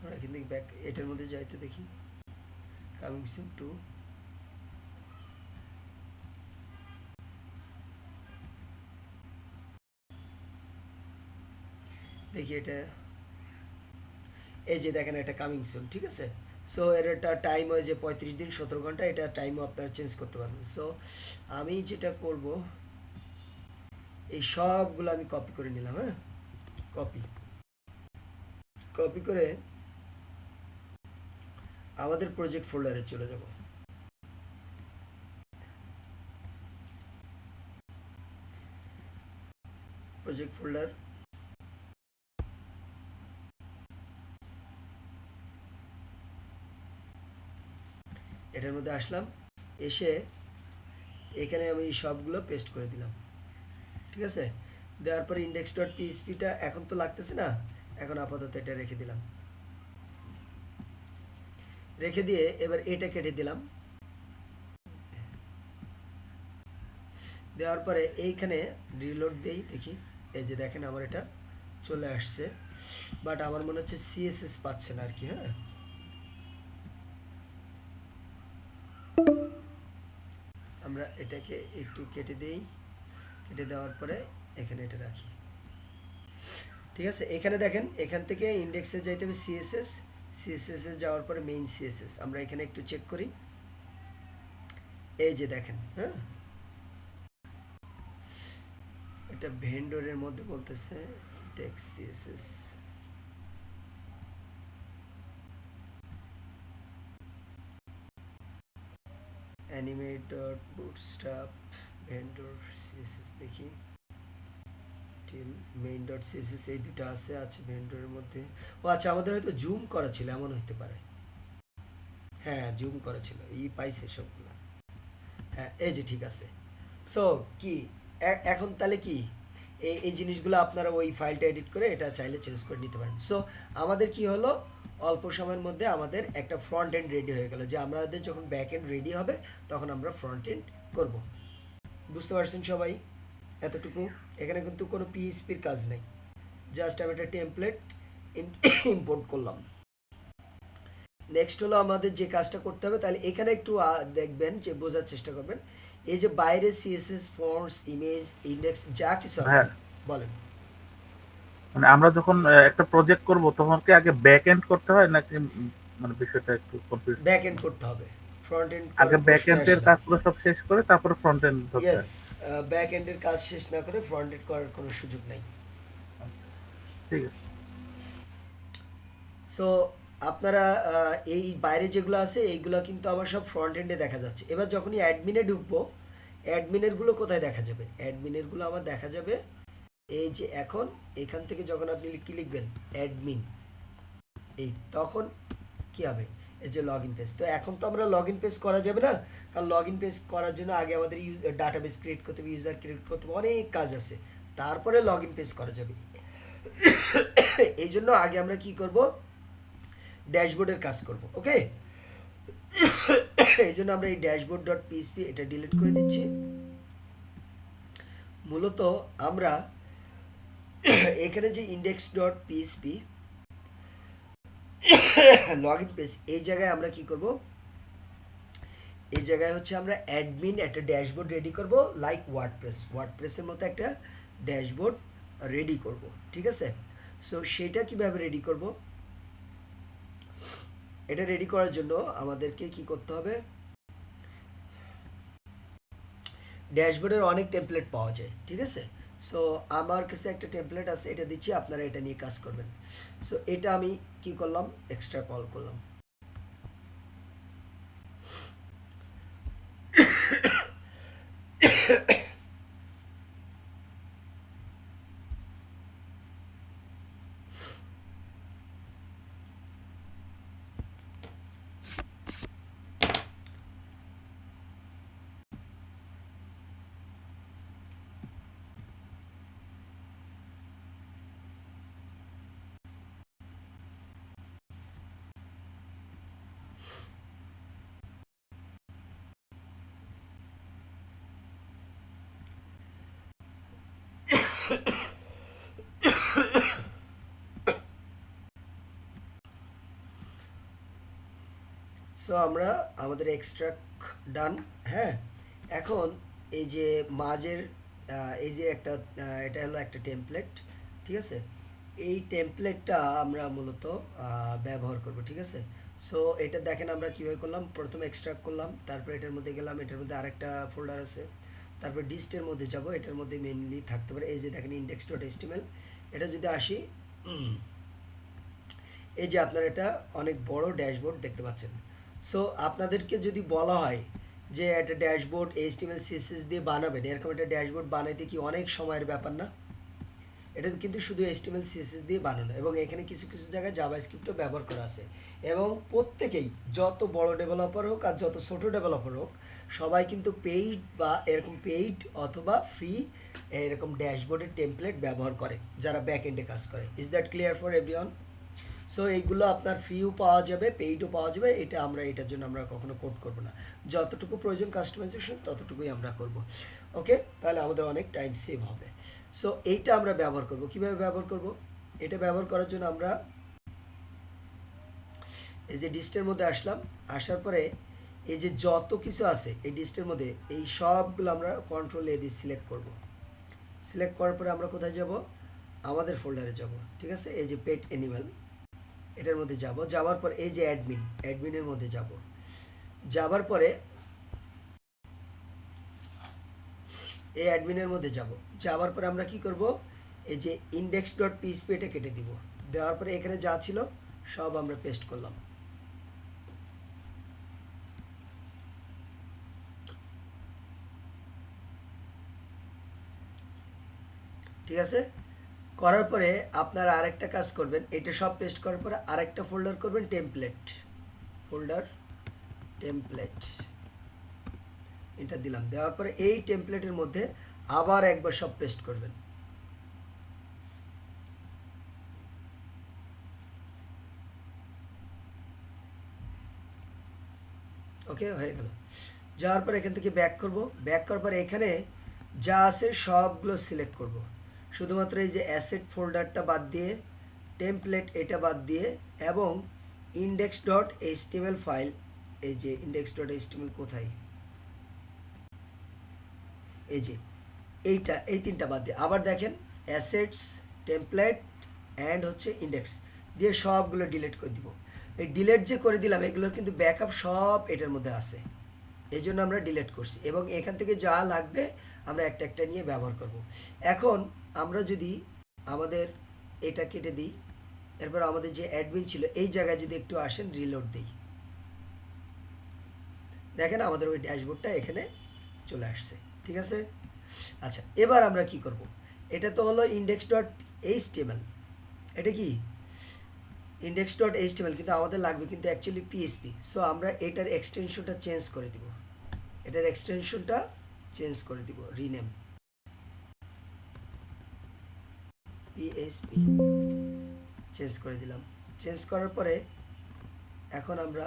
আমরা এখান থেকে ব্যাক এটার মধ্যে যাইতে দেখি, কামিং সুন টু, দেখি এটা, এই যে দেখেন এটা কামিং সুন, ঠিক আছে। সো এর একটা টাইম হয় যে 35 দিন 17 ঘন্টা, এটা টাইমও আপনারা চেঞ্জ করতে পারবেন। সো আমি যেটা করব, এই সবগুলো আমি কপি করে নিলাম। হ্যাঁ, কপি কপি করে আমাদের প্রজেক্ট ফোল্ডারে চলে যাব। প্রজেক্ট ফোল্ডার, এটার মধ্যে আসলাম, এসে এখানে আমি সবগুলো পেস্ট করে দিলাম, ঠিক আছে। দেওয়ার পরে ইন্ডেক্স ডট পিএইচপিটা এখন তো লাগতেছে না, এখন আপাতত এটা রেখে দিলাম। রেখে দিয়ে এবার এটা কেটে দিলাম। দেওয়ার পরে এইখানে রিলোড দেই, দেখি এই যে দেখেন আমার এটা চলে আসছে, বাট আমার মনে হচ্ছে সিএসএস পাচ্ছে না আর কি। হ্যাঁ, আমরা এটাকে একটু কেটে দেই, কেটে দেওয়ার পরে এখানে এটা রাখি, ঠিক আছে। এখানে দেখেন এখান থেকে ইন্ডেক্সে যাইতে হবে সিএসএস, সিএসএস এ যাওয়ার পরে মেইন সিএসএস, আমরা এখানে একটু চেক করি, এই যে দেখেন। হ্যাঁ, এটা ভেন্ডরের মধ্যে বলতেছে text CSS, animate dot bootstrap vendor CSS, দেখি টিল মেইন ডট সিএসএস, এই দুটো আছে। আচ্ছা, ভেন্ডরের মধ্যে, ও আচ্ছা, আমাদের হয়তো জুম করা ছিল, এমন হইতে পারে। হ্যাঁ, জুম করা ছিল, এই পাইছে সবগুলো। হ্যাঁ, এই যে ঠিক আছে। সো কি এখন তাহলে কি এই জিনিসগুলো আপনারা ওই ফাইলটা এডিট করে এটা চাইলে চেঞ্জ করে নিতে পারেন। সো আমাদের কি হলো, অল্প সময়ের মধ্যে আমাদের একটা ফ্রন্ট এন্ড রেডি হয়ে গেল, যে আমাদের যখন ব্যাক এন্ড রেডি হবে তখন আমরা ফ্রন্ট এন্ড করব। বুঝতে পারছেন সবাই? এতটুকু। এখানে কিন্তু কোনো পিএইচপির কাজ নেই, জাস্ট আমি একটা টেমপ্লেট ইম্পোর্ট করলাম। নেক্সট হলো আমাদের যে কাজটা করতে হবে, তাহলে এখানে একটু দেখবেন, যে বোঝার চেষ্টা করবেন, এই যে বাইরে সিএসএস, ফন্টস, ইমেজ, ইন্ডেক্স যা কিছু আছে, হ্যাঁ, বলেন। মানে আমরা যখন একটা প্রজেক্ট করব তখন কি আগে ব্যাক এন্ড করতে হয় নাকি, মানে বিষয়টা একটু কনফিউজ। ব্যাক এন্ড করতে হবে, ফ্রন্ট এন্ড আগে করার ব্যাক প্রশ্ন এন্ডের আসে না। কাজগুলো সব শেষ করে তারপরে ফ্রন্ট এন্ড ধরতে ইয়েস, হয়। ব্যাক এন্ডের কাজ শেষ না করে ফ্রন্ট এন্ড করার কোনো সুযোগ নাই। ঠিক আছে। সো আপনারা এই বাইরে যেগুলো আছে এইগুলো কিন্তু আমার সব ফ্রন্ট এন্ডে দেখা যাচ্ছে। এবার যখনই অ্যাডমিনে ঢুকবো, অ্যাডমিনেরগুলো কোথায় দেখা যাবে? অ্যাডমিনেরগুলো আমার দেখা যাবে এই যে এখন এখান থেকে যখন আপনি কি লিখবেন অ্যাডমিন, এই তখন কি হবে, এই যে লগ ইন পেজ। তো এখন তো আমরা লগ ইন পেজ করা যাবে না, কারণ লগ ইন পেজ করার জন্য আগে আমাদের ডাটাবেস ক্রিয়েট করতে হবে, ইউজার ক্রিয়েট করতে হবে, অনেক কাজ আছে, তারপরে লগ ইন পেজ করা যাবে। এই জন্য আগে আমরা কি করব, ড্যাশবোর্ডের কাজ করব। ওকে, এই জন্য আমরা এই ড্যাশবোর্ড ডট পিএইচপি এটা ডিলিট করে দিচ্ছি। মূলত আমরা এখানে যে index dot PHP log in page, এই জায়গায় আমরা কি করব, এই জায়গায় হচ্ছে আমরা অ্যাডমিন একটা ড্যাশবোর্ড রেডি করব, লাইক ওয়ার্ডপ্রেসের মতো একটা ড্যাশবোর্ড রেডি করব, ঠিক আছে। সো সেটা কিভাবে রেডি করব, এটা রেডি করার জন্য আমাদেরকে কি করতে হবে, ড্যাশবোর্ডের অনেক টেমপ্লেট পাওয়া যায়, ঠিক আছে। সো আমার কাছে একটা টেমপ্লেট আছে, এটা দিচ্ছি, আপনারা এটা নিয়ে কাজ করবেন। সো এটা আমি কি করলাম, এক্সট্রা কল করলাম। সো আমরা আমাদের এক্সট্রাক্ট ডান। হ্যাঁ, এখন এই যে মাঝের এই যে একটা এটা হলো একটা টেমপ্লেট, ঠিক আছে। এই টেমপ্লেটটা আমরা মূলত ব্যবহার করব, ঠিক আছে। সো এটা দেখেন আমরা কীভাবে করলাম, প্রথমে এক্সট্রাক্ট করলাম, তারপর এটার মধ্যে গেলাম, এটার মধ্যে আরেকটা ফোল্ডার আছে, তারপর ডিস্টের মধ্যে যাব, এটার মধ্যে মেনলি থাকতে পারে এই যে দেখেন ইন্ডেক্স ডট এইচটিএমএল। এটা যদি আসি, এই যে আপনারা এটা অনেক বড় ড্যাশবোর্ড দেখতে পাচ্ছেন। সো আপনাদেরকে যদি বলা হয় যে একটা ড্যাশবোর্ড এইচটিএমএল সিএসএস দিয়ে বানাবেন, এরকম একটা ড্যাশবোর্ড বানাইতে কি অনেক সময়ের ব্যাপার না? এটা কিন্তু শুধু HTML CSS দিয়ে বানানো, এবং এখানে কিছু কিছু জায়গায় জাভাস্ক্রিপ্টও ব্যবহার করা আছে। এবং প্রত্যেকেই, যত বড় ডেভেলপার হোক আর যত ছোট ডেভেলপার হোক, সবাই কিন্তু পেইড বা এরকম পেইড অথবা ফ্রি এরকম ড্যাশবোর্ডের টেমপ্লেট ব্যবহার করে যারা ব্যাক এন্ডে কাজ করে। Is that clear for everyone? So এইগুলো আপনার ফ্রিও পাওয়া যাবে, পেইডও পাওয়া যাবে। এটা আমরা, এটার জন্য আমরা কখনো কোড করব না, যতটুকু প্রয়োজন কাস্টমাইজেশন ততটুকুই আমরা করব। ওকে, তাহলে আমাদের অনেক টাইম সেভ হবে। সো এইটা আমরা ব্যবহার করব। কিভাবে ব্যবহার করব? এটা ব্যবহার করার জন্য আমরা এই যে ডিস্টের মধ্যে আসলাম, আসার পরে এই যে যত কিছু আছে এই ডিস্টের মধ্যে, এই সবগুলো আমরা কন্ট্রোল এ দিয়ে সিলেক্ট করব। সিলেক্ট করার পরে আমরা কোথায় যাব? আমাদের ফোল্ডারে যাব। ঠিক আছে, এই যে পেট অ্যানিমাল, এটার মধ্যে যাব। যাওয়ার পর এই যে অ্যাডমিনের মধ্যে যাব। যাবার পরে এই অ্যাডমিনের মধ্যে যাব। যাওয়ার পরে আমরা কি করব? এই যে index.php এটা কেটে দিব। দেওয়ার পরে এখানে যা ছিল সব আমরা পেস্ট করলাম। ঠিক আছে, করার পরে আপনারা আরেকটা কাজ করবেন, এটা সব পেস্ট করার পরে আরেকটা ফোল্ডার করবেন, ফোল্ডার টেমপ্লেট, এটা দিলাম। দেওয়ার পরে এই টেমপ্লেটের মধ্যে আবার একবার সব পেস্ট করবেন। ওকে, হয়ে গেল। যাওয়ার পর এখান থেকে ব্যাক করব। ব্যাক করার পরে এখানে যা আছে সবগুলো সিলেক্ট করব। শুধুমাত্র এই যে অ্যাসেট ফোল্ডারটা বাদ দিয়ে, টেমপ্লেট এটা বাদ দিয়ে, এবং index.html ফাইল, এই যে index.html কোথায়, এই যে এইটা, এই তিনটা বাদ দিয়ে আবার দেখেন অ্যাসেটস, টেমপ্লেট অ্যান্ড হচ্ছে ইন্ডেক্স দিয়ে সবগুলো ডিলিট করে দিব। এই ডিলিট যে করে দিলাম, এগুলো কিন্তু ব্যাকআপ সব এটার মধ্যে আছে, এই জন্য আমরা ডিলিট করছি। এবং এখান থেকে যা লাগবে আমরা একটা একটা নিয়ে ব্যবহার করব। এখন আমরা যদি আমাদের এটা কেটে দিই, এরপর আমাদের যে অ্যাডমিন ছিল এই জায়গায় যদি একটু আসেন, রিলোড দিই, দেখেন আমাদের ওই ড্যাশবোর্ডটা এখানে চলে আসছে। ঠিক আছে, আচ্ছা এবার আমরা কি করব? এটা তো হলো index.html, এটা কি index.html, কিন্তু আমাদের লাগবে কিন্তু অ্যাকচুয়ালি PHP। সো আমরা এটার এক্সটেনশনটা চেঞ্জ করে দিব, রিনেম PHP চেঞ্জ করে দিলাম। চেঞ্জ করার পরে এখন আমরা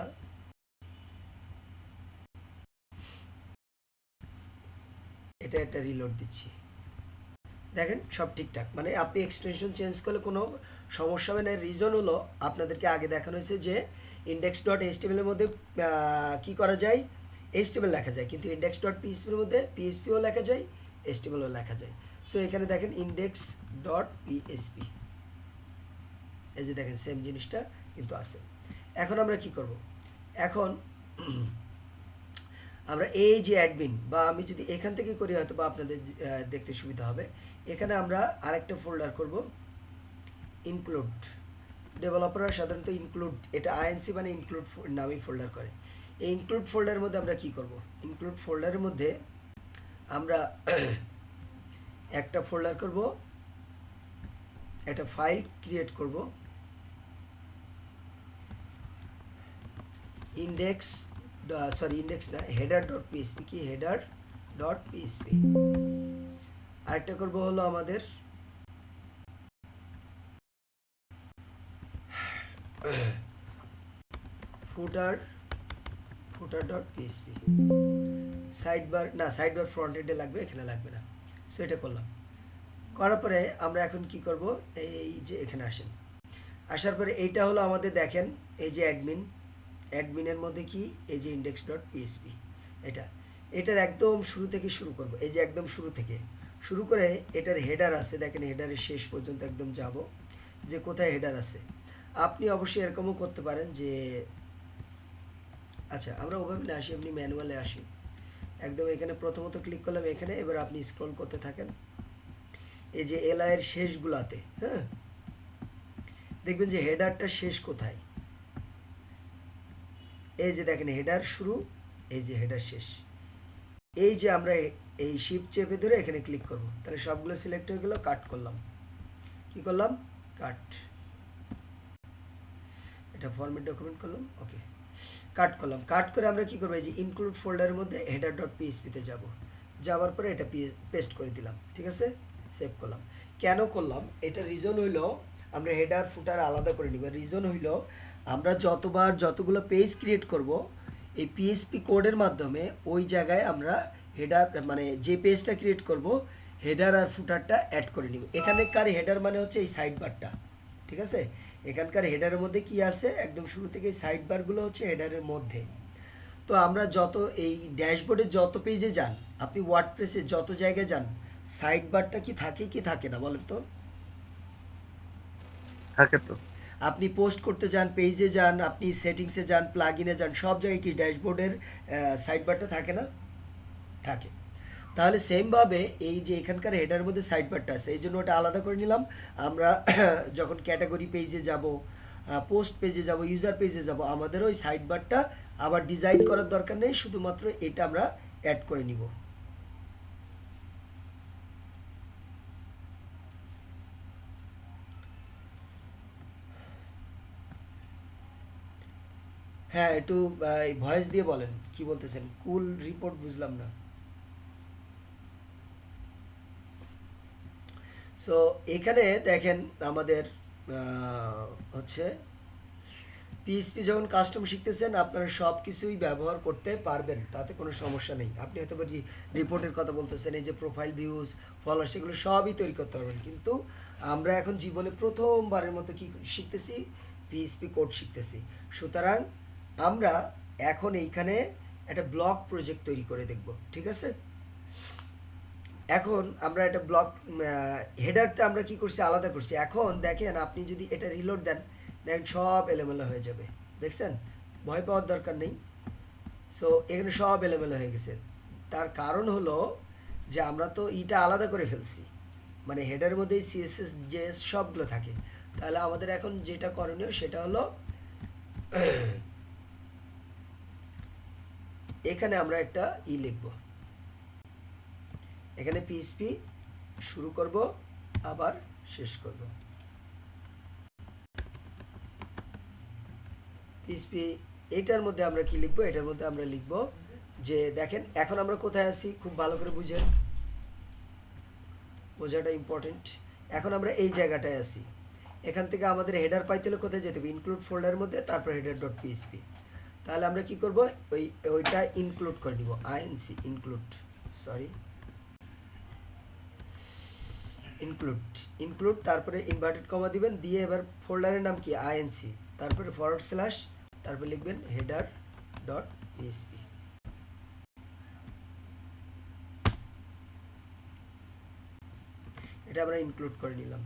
এটা একটা রিলোড দিচ্ছি, দেখেন সব ঠিকঠাক। মানে আপনি এক্সটেনশন চেঞ্জ করলে কোনো সমস্যা হবে না। রিজন হলো আপনাদেরকে আগে দেখানো হয়েছে যে index.html এর মধ্যে কি করা যায়, HTML লেখা যায়, কিন্তু index.php এর মধ্যে PHPও লেখা যায়, HTMLও লেখা যায়। সো এখানে দেখেন index.php, এই যে দেখেন সেম জিনিসটা কিন্তু আছে। এখন আমরা কি করব? এখন আমরা এই যে অ্যাডমিন, বা আমি যদি এখান থেকে করি হয়তো বা আপনাদের দেখতে সুবিধা হবে, এখানে আমরা আরেকটা ফোল্ডার করব, ইনক্লুড। ডেভেলপাররা সাধারণত ইনক্লুড, এটা INC মানে ইনক্লুড নামেই ফোল্ডার করে। এই ইনক্লুড ফোল্ডারের মধ্যে আমরা কি করব? ইনক্লুড ফোল্ডারের মধ্যে আমরা একটা ফোল্ডার করব, একটা ফাইল ক্রিয়েট করব, ইন্ডেক্স না, header.php, কি header.php। আরেকটা করব হলো আমাদের footer.php। সাইডবার না, সাইডবার ফ্রন্ট এন্ডে লাগবে, এখানে লাগবে না। সো এটা করলাম। করার পরে আমরা এখন কি করব? এই যে এখানে আসেন, আসার পরে এইটা হলো আমাদের, দেখেন এই যে অ্যাডমিনের মধ্যে কি, এই যে index.php, এটার একদম শুরু থেকে শুরু করব। এই যে একদম শুরু থেকে শুরু করে এটার হেডার আছে, দেখেন হেডারের শেষ পর্যন্ত একদম যাব, যে কোথায় হেডার আছে। আপনি অবশ্যই এরকমও করতে পারেন যে, আচ্ছা আমরা ওভাবে না আসি, আপনি ম্যানুয়ালে আসি, একদম এখানে প্রথমত ক্লিক করলাম এখানে। এবার আপনি স্ক্রল করতে থাকেন এই যে এলআই এর শেষগুলাতে, হ্যাঁ দেখবেন যে হেডারটা শেষ কোথায়। এই যে দেখেন হেডার শুরু, এই যে হেডার শেষ। এই যে আমরা এই শিফট চেপে ধরে এখানে ক্লিক করব, তাহলে সবগুলো সিলেক্ট হয়ে গেল, কাট করলাম। কি করলাম, কাট, এটা ফরম্যাট ডকুমেন্ট করলাম, ওকে কাট করলাম। কাট করে আমরা কি করবো, এই যে ইনক্লুড ফোল্ডারের মধ্যে হেডার ডট পিএইচপিতে যাব, যাওয়ার পরে এটা পেস্ট করে দিলাম, ঠিক আছে, সেভ করলাম। কেন করলাম এটা, রিজন হইল আমরা হেডার ফুটার আলাদা করে নিব। রিজন হইল আমরা যতগুলো পেজ ক্রিয়েট করব এই পিএইচপি কোডের মাধ্যমে ওই জায়গায় আমরা হেডার মানে যে পেজটা ক্রিয়েট করব হেডার আর ফুটারটা অ্যাড করে নিব। এখানকার হেডার মানে হচ্ছে এই সাইড বারটা, ঠিক আছে। এখানকার হেডারের মধ্যে কি আছে, একদম শুরু থেকে সাইড বারগুলো হচ্ছে হেডারের মধ্যে। তো আমরা যত এই ড্যাশবোর্ডে যত পেজে যান, আপনি ওয়ার্ডপ্রেসে যত জায়গায় যান, সাইড বারটা কি থাকে কি থাকে না বলেন তো? থাকে তো। আপনি পোস্ট করতে যান, পেজে যান, আপনি সেটিংসে যান, প্লাগইনে যান, সব জায়গায় কি ড্যাশবোর্ডের সাইড বারটা থাকে না? থাকে। তাহলে সেমভাবে এই যে এখানকার হেডারের মধ্যে সাইড বারটা আছে, এই জন্য ওটা আলাদা করে নিলাম। আমরা যখন ক্যাটাগরি পেজে যাব, পোস্ট পেজে যাব, ইউজার পেজে যাব, আমাদের ওই সাইড বারটা আবার ডিজাইন করার দরকার নেই, শুধুমাত্র এটা আমরা অ্যাড করে নিব। হ্যাঁ, একটু ভয়েস দিয়ে বলেন কি বলতেছেন। কুল রিপোর্ট বুঝলাম না। সো এখানে দেখেন আমাদের হচ্ছে পিএইচপি যখন কাস্টম শিখতেছেন আপনারা সব কিছুই ব্যবহার করতে পারবেন, তাতে কোনো সমস্যা নেই। আপনি হয়তো রিপোর্টের কথা বলতেছেন, এই যে প্রোফাইল ভিউজ, ফলোয়ার, সেগুলো সবই তৈরি করতে পারবেন। কিন্তু আমরা এখন জীবনে প্রথমবারের মতো কি শিখতেছি, পিএইচপি কোড শিখতেছি। সুতরাং আমরা এখন এইখানে একটা ব্লক প্রজেক্ট তৈরি করে দেখব, ঠিক আছে। এখন আমরা একটা ব্লক হেডারটা আমরা কি করছি, আলাদা করছি। এখন দেখেন আপনি যদি এটা রিলোড দেন, দেখেন সব এলোমেলো হয়ে যাবে, দেখছেন? ভয় পাওয়ার দরকার নেই। সো এখানে সব এলোমেলো হয়ে গেছে। তার কারণ হলো যে আমরা তো ইটা আলাদা করে ফেলছি, মানে হেডারের মধ্যেই সিএসএস জেএস সবগুলো থাকে। তাহলে আমাদের এখন যেটা করণীয় সেটা হলো এখানে আমরা একটা লিখব, এখানে পিএইচপি শুরু করব আবার শেষ করব। পিএইচপি এটার মধ্যে আমরা কি লিখব, এটার মধ্যে আমরা লিখব যে দেখেন এখন আমরা কোথায় আছি, খুব ভালো করে বুঝেন, বোঝাটা ইম্পর্টেন্ট। এখন আমরা এই জায়গাটায় আছি। এখান থেকে আমাদের হেডার পাইতে হলে কোথায় যেতে হবে, ইনক্লুড ফোল্ডারের মধ্যে, তারপর হেডার ডট পিএইচপি। তাহলে আমরা কি করব, ওইটা ইনক্লুড করে নিব, আইএনসি ইনক্লুড, তারপরে ইনভার্টেড কমা দিবেন, দিয়ে এবার ফোল্ডারের নাম কি, আইএনসি, তারপরে ফরওয়ার্ড স্ল্যাশ, তারপরে লিখবেন হেডার ডট পিএইচপি। এটা আমরা ইনক্লুড করে নিলাম।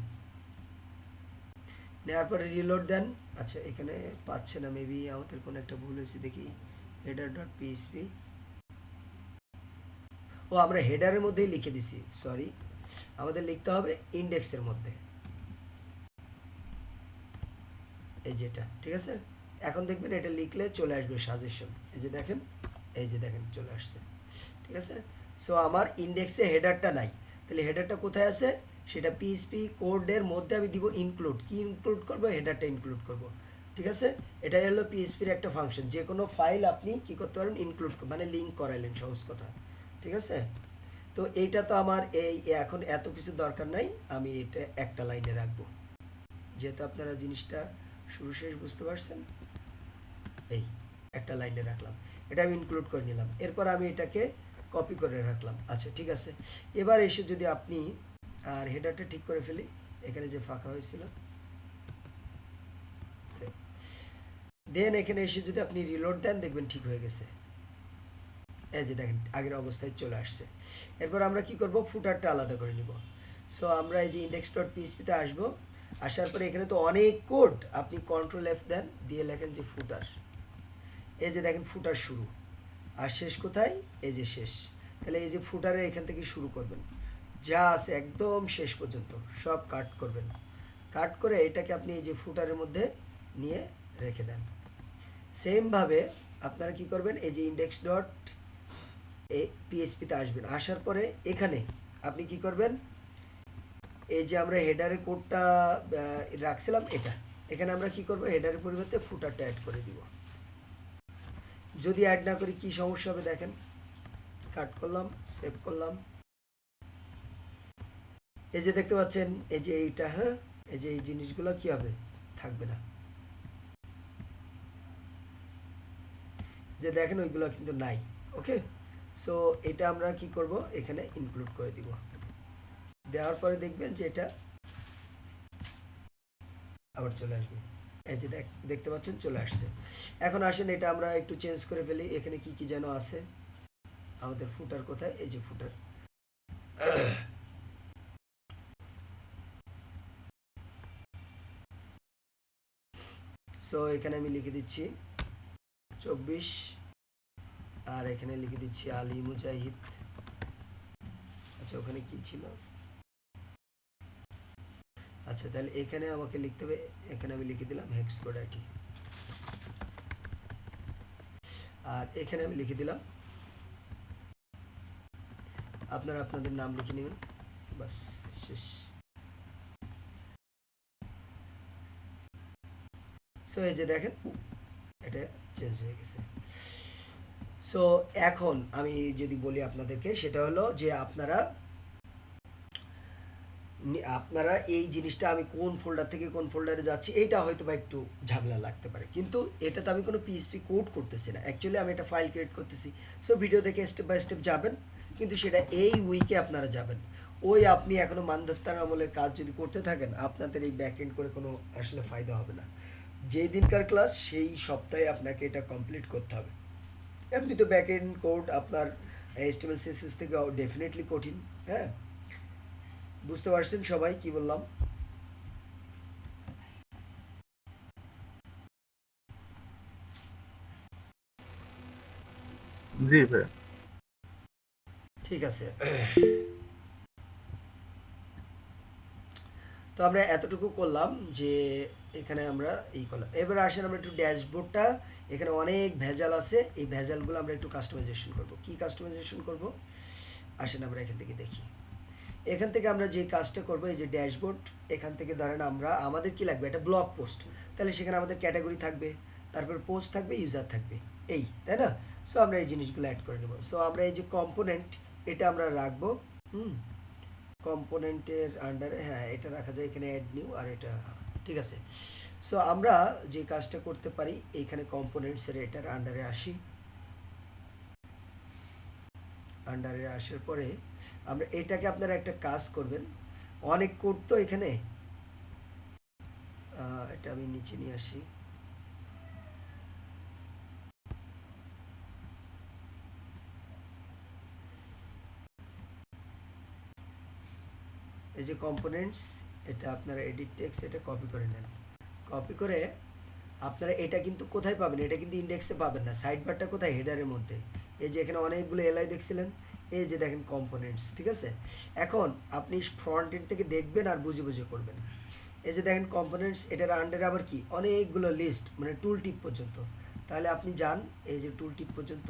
নেওয়ার পরে রিলোড দেন। আচ্ছা এখানে পাচ্ছে না, মেবি আমাদের কোনো একটা ভুল হয়েছে, দেখি হেডার ডট পিএইচপি। ও আমরা হেডারের মধ্যেই লিখে দিছি, সরি, আমাদের লিখতে হবে ইন্ডেক্সের মধ্যে, এই যেটা, ঠিক আছে। এখন দেখবেন এটা লিখলে চলে আসবে সাজেশন, এই যে দেখেন, এই যে দেখেন চলে আসছে, ঠিক আছে। সো আমার ইন্ডেক্সে হেডারটা নাই, তাহলে হেডারটা কোথায় আছে, সেটা পিএইচপি কোডের মধ্যে আমি দিব ইনক্লুড। কি ইনক্লুড করব, হেডারটা ইনক্লুড করব, ঠিক আছে। এটাই হলো পিএইচপির একটা ফাংশন, যে কোনো ফাইল আপনি কি করতে পারেন, ইনক্লুড মানে লিঙ্ক করাইলেন, সহজ কথা, ঠিক আছে। তো এইটা তো আমার এই এখন এত কিছু দরকার নাই, আমি এটা একটা লাইনে রাখবো, যেহেতু আপনারা জিনিসটা শুরু শেষ বুঝতে পারছেন। এই একটা লাইনে রাখলাম, এটা আমি ইনক্লুড করে নিলাম। এরপর আমি এটাকে কপি করে রাখলাম। আচ্ছা ঠিক আছে, এবার এসে যদি আপনি আর হেডারটা ঠিক করে ফেলি, এখানে যে ফাঁকা হয়েছিল, দেন এখানে এসে যদি আপনি রিলোড দেন, দেখবেন ঠিক হয়ে গেছে, এই যে দেখেন আগের অবস্থায় চলে আসছে। এরপর আমরা কি করব, ফুটারটা আলাদা করে নিব। সো আমরা এই যে ইন্ডেক্স ডট পিএইচপিতে আসবো, আসার পরে এখানে তো অনেক কোড, আপনি কন্ট্রোল এফ দেন, দিয়ে লেখেন যে ফুটার। এই যে দেখেন ফুটার শুরু আর শেষ কোথায়, এই যে শেষ। তাহলে এই যে ফুটারে এখান থেকে শুরু করবেন, যা আছে একদম শেষ পর্যন্ত সব কাট করবেন। কাট করে এটাকে আপনি এই যে ফুটারের মধ্যে নিয়ে রেখে দেন। সেমভাবে আপনারা কি করবেন, এই যে ইন্ডেক্স ডট পিএইচপিতে আসবেন, আসার পরে এখানে আপনি কি করবেন, এই যে আমরা হেডারের কোডটা রাখছিলাম এটা, এখানে আমরা কি করব, হেডারের পরিবর্তে ফুটারটা অ্যাড করে দিব। যদি অ্যাড না করি কি সমস্যা হবে দেখেন, কাট করলাম, সেভ করলাম, এই যে দেখতে পাচ্ছেন এই যে এইটা, হ্যাঁ এই যে এই জিনিসগুলো কি হবে, থাকবে না। যে দেখেন ওইগুলো কিন্তু নাই। ওকে, সো এটা আমরা কি করব, এখানে ইনক্লুড করে দিব। দেওয়ার পরে দেখবেন যে এটা আবার চলে আসবে। এই যে দেখতে পাচ্ছেন চলে আসছে। এখন আসেন এটা আমরা একটু চেঞ্জ করে ফেলি। এখানে কি কি যেন আছে, আমাদের ফুটার কোথায়, এই যে ফুটার। সো এখানে আমি লিখে দিচ্ছি 24, আর এখানে লিখে দিচ্ছি আলী মুজাহিদ। আচ্ছা ওখানে কি ছিল, আচ্ছা তাহলে এখানে আমাকে লিখতে হবে, এখানে আমি লিখে দিলাম হেক্স কোড আইটি, আর এখানে আমি লিখে দিলাম, আপনারা আপনাদের নাম লিখে নেবেন, বাস শেষ। সো এই যে দেখেন এটা চেঞ্জ হয়ে গেছে। সো এখন আমি যদি বলি আপনাদেরকে, সেটা হলো যে আপনারা এই জিনিসটা আমি কোন ফোল্ডার থেকে কোন ফোল্ডারে যাচ্ছি, এইটা হয়তো বা একটু ঝামেলা লাগতে পারে, কিন্তু এটাতে আমি কোনো পিএইচপি কোড করতেছি না, অ্যাকচুয়ালি আমি একটা ফাইল ক্রিয়েট করতেছি। সো ভিডিও দেখে স্টেপ বাই স্টেপ যাবেন, কিন্তু সেটা এই উইকে আপনারা যাবেন। ওই আপনি এখনও মানদত্তার আমলের কাজ যদি করতে থাকেন, আপনাদের এই ব্যাক এন্ড করে কোনো আসলে ফায়দা হবে না। যেই দিনকার ক্লাস সেই সপ্তাহে আপনাকে এটা কমপ্লিট করতে হবে। এমনি তো ব্যাক এন্ড কোড আপনার HTML CSS থেকে ডেফিনেটলি কঠিন। হ্যাঁ, বুঝতে পারছেন সবাই কি বললাম? জি ভাই। ঠিক আছে, তো আমরা এতটুকু করলাম যে এখানে আমরা এই করলাম। এবার আসেন আমরা একটু ড্যাশবোর্ডটা, এখানে অনেক ভেজাল আছে, এই ভেজালগুলো আমরা একটু কাস্টমাইজেশন করব। কি কাস্টমাইজেশন করব, আসেন আমরা এখান থেকে দেখি। এখান থেকে আমরা যে কাজটা করব, এই যে ড্যাশবোর্ড, এখান থেকে ধরেন আমরা আমাদের কি লাগবে, একটা ব্লগ পোস্ট, তাহলে সেখানে আমাদের ক্যাটাগরি থাকবে, তারপর পোস্ট থাকবে, ইউজার থাকবে, এই তাই না? সো আমরা এই জিনিসগুলো অ্যাড করে নেব। সো আমরা এই যে কম্পোনেন্ট, এটা আমরা রাখবো, কম্পোনেন্টের আন্ডারে, হ্যাঁ এটা রাখা যায়, এখানে অ্যাড নিউ, আর এটা ঠিক আছে। সো আমরা যে কাজটা করতে পারি, এইখানে কম্পোনেন্টসের এটার আন্ডারে আসি, আন্ডারে আসার পরে আমরা এটাকে, আপনারা একটা কাজ করবেন, অনেক কোড তো এখানে, এটা আমি নিচে নিয়ে আসি, এই যে কম্পোনেন্টস, এটা আপনারা এডিট টেক্সট, এটা কপি করে নেন। কপি করে আপনারা এটা কিন্তু কোথায় পাবেন, এটা কিন্তু ইন্ডেক্সে পাবেন না, সাইড বারটা কোথায়, হেডারের মধ্যে। এই যে এখানে অনেকগুলো এলআই দেখছিলেন, এই যে দেখেন কম্পোনেন্টস, ঠিক আছে। এখন আপনি ফ্রন্ট এন্ড থেকে দেখবেন আর বুঝে বুঝে করবেন। এই যে দেখেন কম্পোনেন্টস, এটার আন্ডারে আবার কি অনেকগুলো লিস্ট, মানে টুল টিপ পর্যন্ত। তাহলে আপনি যান এই যে টুল টিপ পর্যন্ত,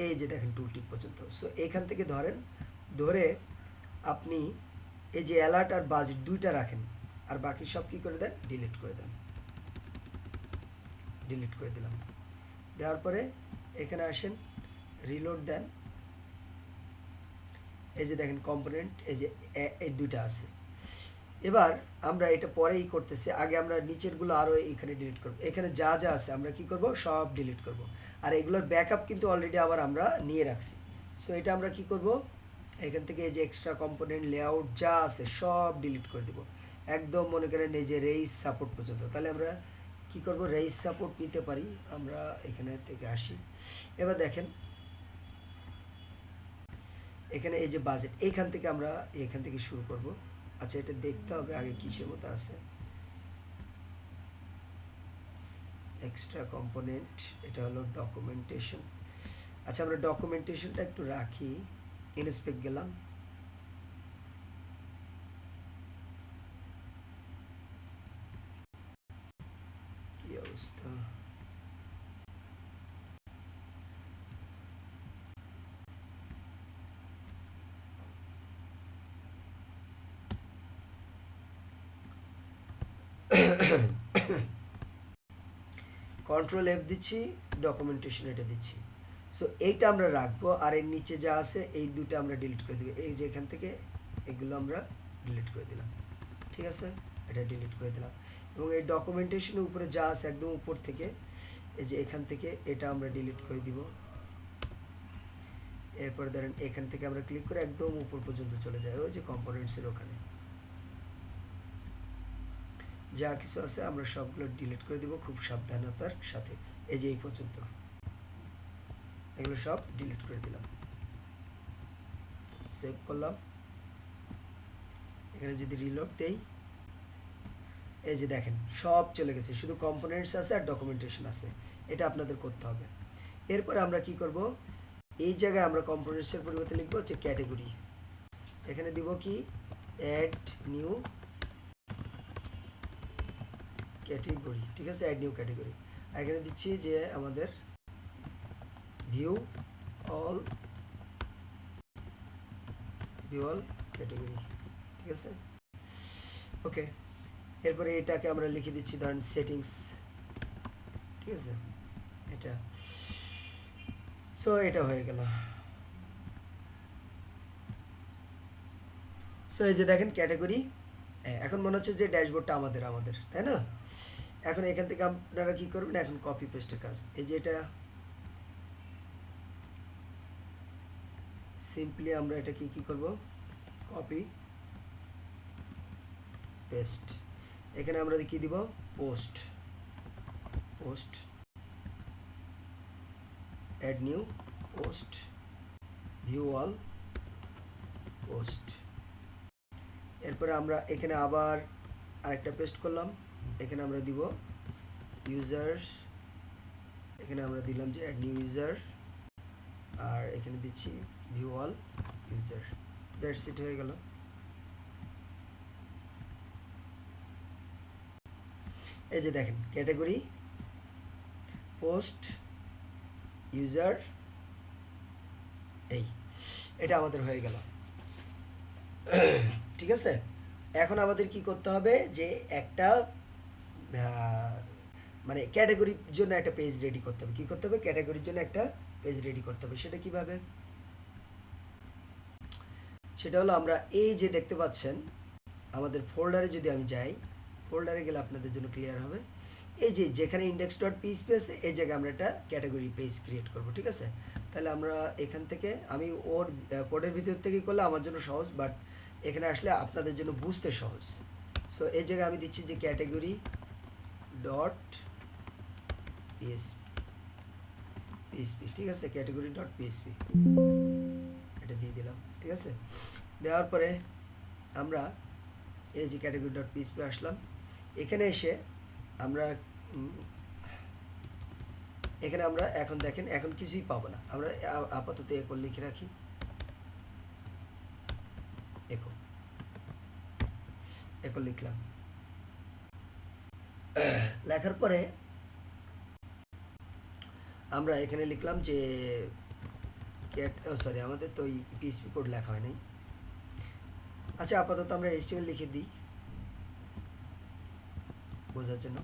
এই যে দেখেন টুল টিপ পর্যন্ত। সো এখান থেকে ধরেন, ধরে আপনি এই যে অ্যালার্ট আর বাজেট দুইটা রাখেন, আর বাকি সব কি করে দেন, ডিলিট করে দেন। ডিলিট করে দিলাম। দেওয়ার পরে এখানে আসেন, রিলোড দেন, এই যে দেখেন কম্পোনেন্ট, এই যে এই দুইটা আছে। এবার আমরা এটা পরেই করতেছি, আগে আমরা নিচেরগুলো আরও এখানে ডিলিট করব। এখানে যা যা আছে আমরা কি করব, সব ডিলিট করব। আর এগুলোর ব্যাকআপ কিন্তু অলরেডি আবার আমরা নিয়ে রাখছি। সো এটা আমরা কি করব, এখান থেকে এই যে এক্সট্রা কম্পোনেন্ট, লেআউট যা আছে সব ডিলিট করে দেব, একদম মনে করেন এই যে রেইজ সাপোর্ট পর্যন্ত। তাহলে আমরা কি করব, রেইজ সাপোর্ট নিতে পারি, আমরা এখানে থেকে আসি। এবার দেখেন এখানে এই যে বাজেট, এইখান থেকে আমরা এখান থেকে শুরু করব। আচ্ছা এটা দেখতে হবে আগে কিসের মতো আছে, এক্সট্রা কম্পোনেন্ট, এটা হলো ডকুমেন্টেশন। আচ্ছা আমরা ডকুমেন্টেশনটা একটু রাখি, ইনস্পেক্ট গেলাম, কি অবস্থা, কন্ট্রোল এফ দিচ্ছি, ডকুমেন্টেশন এটা দিচ্ছি। সো এইটা আমরা রাখবো, আর এর নিচে যা আছে এই দুটো আমরা ডিলিট করে দেবো। এই যে এখান থেকে এগুলো আমরা ডিলিট করে দিলাম, ঠিক আছে, এটা ডিলিট করে দিলাম। এবং এই ডকুমেন্টেশনের উপরে যা আছে একদম উপর থেকে, এই যে এখান থেকে এটা আমরা ডিলিট করে দিব। এরপরে ধরেন এখান থেকে আমরা ক্লিক করে একদম উপর পর্যন্ত চলে যাই, ওই যে কম্পোনেন্টসের ওখানে যা কিছু আছে আমরা সবগুলো ডিলিট করে দিব খুব সাবধানতার সাথে। এই যে এই পর্যন্ত এগুলো সব ডিলিট করে দিলাম, সেভ করলাম। এখানে যদি রিলোড দেই, এই যে দেখেন সব চলে গেছে, শুধু কম্পোনেন্টস আছে আর ডকুমেন্টেশন আছে। এটা আপনাদের করতে হবে। এরপর আমরা কি করব, এই জায়গায় আমরা কম্পোনেন্টসের পরিবর্তে লিখবো হচ্ছে ক্যাটাগরি। এখানে দিব কি অ্যাড নিউ ক্যাটাগরি, ঠিক আছে, অ্যাড নিউ ক্যাটাগরি। এখানে দিচ্ছি যে আমাদের ভিউ অল ক্যাটাগরি, ঠিক আছে, ওকে। এরপরে এটাকে আমরা লিখে দিচ্ছি ধরেন সেটিংস, ঠিক আছে, এটা। সো এটা হয়ে গেল। সো এই যে দেখেন ক্যাটাগরি, এখন মনে হচ্ছে যে ড্যাশবোর্ডটা আমাদের, তাই না? এখন এখান থেকে আপনারা কি করবেন, এখন কপি পেস্টের কাজ। এই যে এটা সিম্পলি আমরা এটা কি করব, কপি পেস্ট। এখানে আমরা কি দিব, post add new post, view all post. এরপরে আমরা এখানে আবার আরেকটা পেস্ট করলাম। এখানে আমরা দিব ইউজার্স, এখানে আমরা দিলাম যে অ্যাড নিউ ইউজার, আর এখানে দিচ্ছি view all user. That's it, হয়ে গেল। এই যে দেখেন ক্যাটাগরি, পোস্ট, ইউজার, এটা আমাদের হয়ে গেল, ঠিক আছে। এখন আমাদের কি করতে হবে, যে একটা মানে ক্যাটাগরির জন্য একটা পেজ রেডি করতে হবে। কি করতে হবে, ক্যাটাগরির জন্য একটা পেজ রেডি করতে হবে। সেটা কিভাবে, সেটা হলো আমরা এই যে দেখতে পাচ্ছেন আমাদের ফোল্ডারে যদি আমি যাই, ফোল্ডারে গেলে আপনাদের জন্য ক্লিয়ার হবে। এই যে যেখানে index.php আছে এই জায়গায় আমরা একটা ক্যাটাগরি পেজ ক্রিয়েট করব, ঠিক আছে। তাহলে আমরা এখান থেকে, আমি ওর কোডের ভিতর থেকে করলে আমার জন্য সহজ, বাট এখানে আসলে আপনাদের জন্য বুঝতে সহজ। সো এই জায়গায় আমি দিচ্ছি যে ক্যাটাগরি ডট পিএসপি, ঠিক আছে, ক্যাটাগরি ডট পিএসপি এটা দিয়ে দিলাম, ঠিক আছে। দেওয়ার পরে আমরা এই যে ক্যাটাগরি ডট পিএসপি আসলাম। এখানে এসে আমরা এখন দেখেন এখন কিছুই পাবো না। আমরা আপাতত একো লিখে রাখি, একো লিখলাম। লেখার পরে আমরা এখানে লিখলাম যে সরি, আমাদের তো এই পিএসপি কোড লেখা হয় নাই। আচ্ছা, আপাতত আমরা HTML লিখে দিই বোঝার জন্য।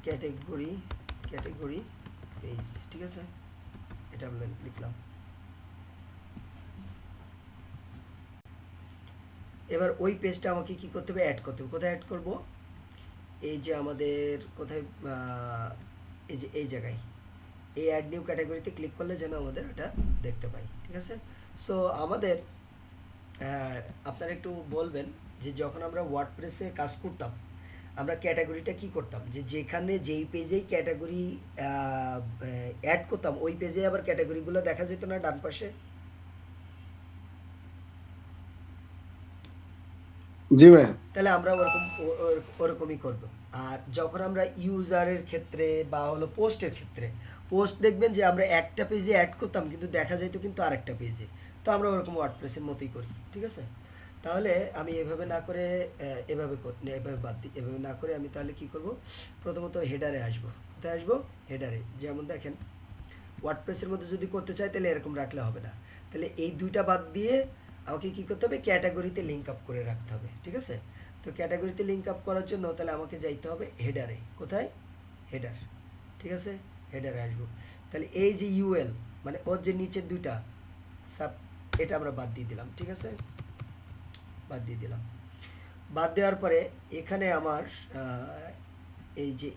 ক্যাটাগরি পেজ, ঠিক আছে, এটা আমরা লিখলাম। এবার ওই পেজটা আমাকে কি করতে হবে, অ্যাড করতে হবে। কোথায় অ্যাড করব, এই যে আমাদের কোথায়, এই যে এই জায়গায় এই অ্যাড নিউ ক্যাটাগরিতে ক্লিক করলে যেন আমাদের ওটা দেখতে পাই, ঠিক আছে। সো আমাদের আপনারা একটু বলবেন যে যখন আমরা ওয়ার্ডপ্রেসে কাজ করতাম আমরা ক্যাটাগরিটা কি করতাম, যে যেখানে যেই পেজেই ক্যাটাগরি অ্যাড করতাম ওই পেজে আবার ক্যাটাগরিগুলো দেখা যেত না ডান পাশে। জি ভাই, তাহলে আমরা ওরকমই করব। আর যখন আমরা ইউজারের ক্ষেত্রে বা হলো পোস্টের ক্ষেত্রে, পোস্ট দেখবেন যে আমরা একটা পেজে অ্যাড করতাম কিন্তু দেখা যেত কিন্তু আরেকটা পেজে। তো আমরা ওরকম ওয়ার্ডপ্রেসের মতোই করি, ঠিক আছে। তাহলে আমি এভাবে না করে এভাবে বাদ দিই। এভাবে না করে আমি তাহলে কি করব, প্রথমত হেডারে আসবো। কোথায় আসবো, হেডারে। যেমন দেখেন ওয়ার্ডপ্রেসের মধ্যে যদি করতে চাই তাহলে এরকম রাখলে হবে না। তাহলে এই দুইটা বাদ দিয়ে আমাকে কি করতে হবে, ক্যাটাগরিতে লিঙ্ক আপ করে রাখতে হবে, ঠিক আছে। তো ক্যাটাগরিতে লিঙ্ক আপ করার জন্য তাহলে আমাকে যাইতে হবে হেডারে। কোথায়? হেডার। ঠিক আছে, হেডারে আসবো। তাহলে এই যে ইউএল মানে ওর যে নিচের দুইটা সাব, এটা আমরা বাদ দিয়ে দিলাম। ঠিক আছে, বাদ দিয়ে দিলাম। বাদ দেওয়ার পরে এখানে আমার এই যে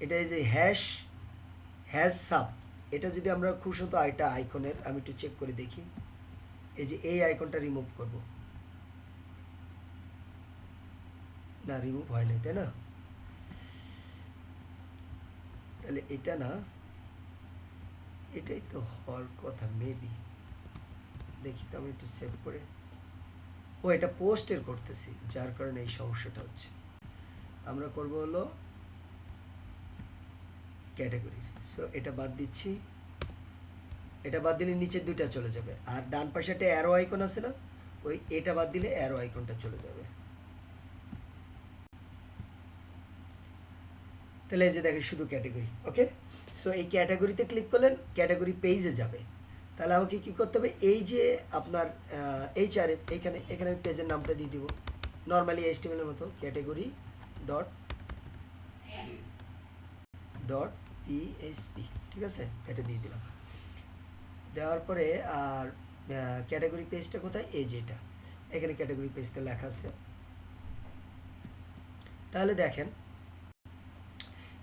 এটা এই যে হ্যাশ সাব, এটা যদি আমরা খুশ হতো এটা আইকনের, আমি একটু চেক করে দেখি। এই যে এই আইকনটা রিমুভ করব, না রিমুভ হয় নাই, তাই না? তাহলে এটা না, এটাই তো হওয়ার কথা মেবি। দেখি তো আমি একটু সেভ করে। ও এটা পোস্টের করতেছি, যার কারণে এই সমস্যাটা হচ্ছে। আমরা করব হলো ক্যাটাগরি। সো এটা বাদ দিচ্ছি, এটা বাদ দিলে নিচের দুইটা চলে যাবে, আর ডান পাশে একটা অ্যারো আইকন আছে না, ওই এটা বাদ দিলে অ্যারো আইকনটা চলে যাবে। তাহলে এই যে দেখেন শুধু ক্যাটাগরি। ওকে, সো এই ক্যাটাগরিতে ক্লিক করলেন, ক্যাটাগরি পেজে যাবে। তাহলে আমাকে কি করতে হবে, এই যে আপনার এইচআরএফ, এখানে আমি পেজের নামটা দিয়ে দিব নর্মালি HTML এর মতো, ক্যাটাগরি ডট পিএইচপি। ঠিক আছে, এটা দিয়ে দিলাম। দেওয়ার পরে আর ক্যাটাগরি পেজটা কোথায়, এই যে এটা, এখানে ক্যাটাগরি পেজটা লেখা আছে। তাহলে দেখেন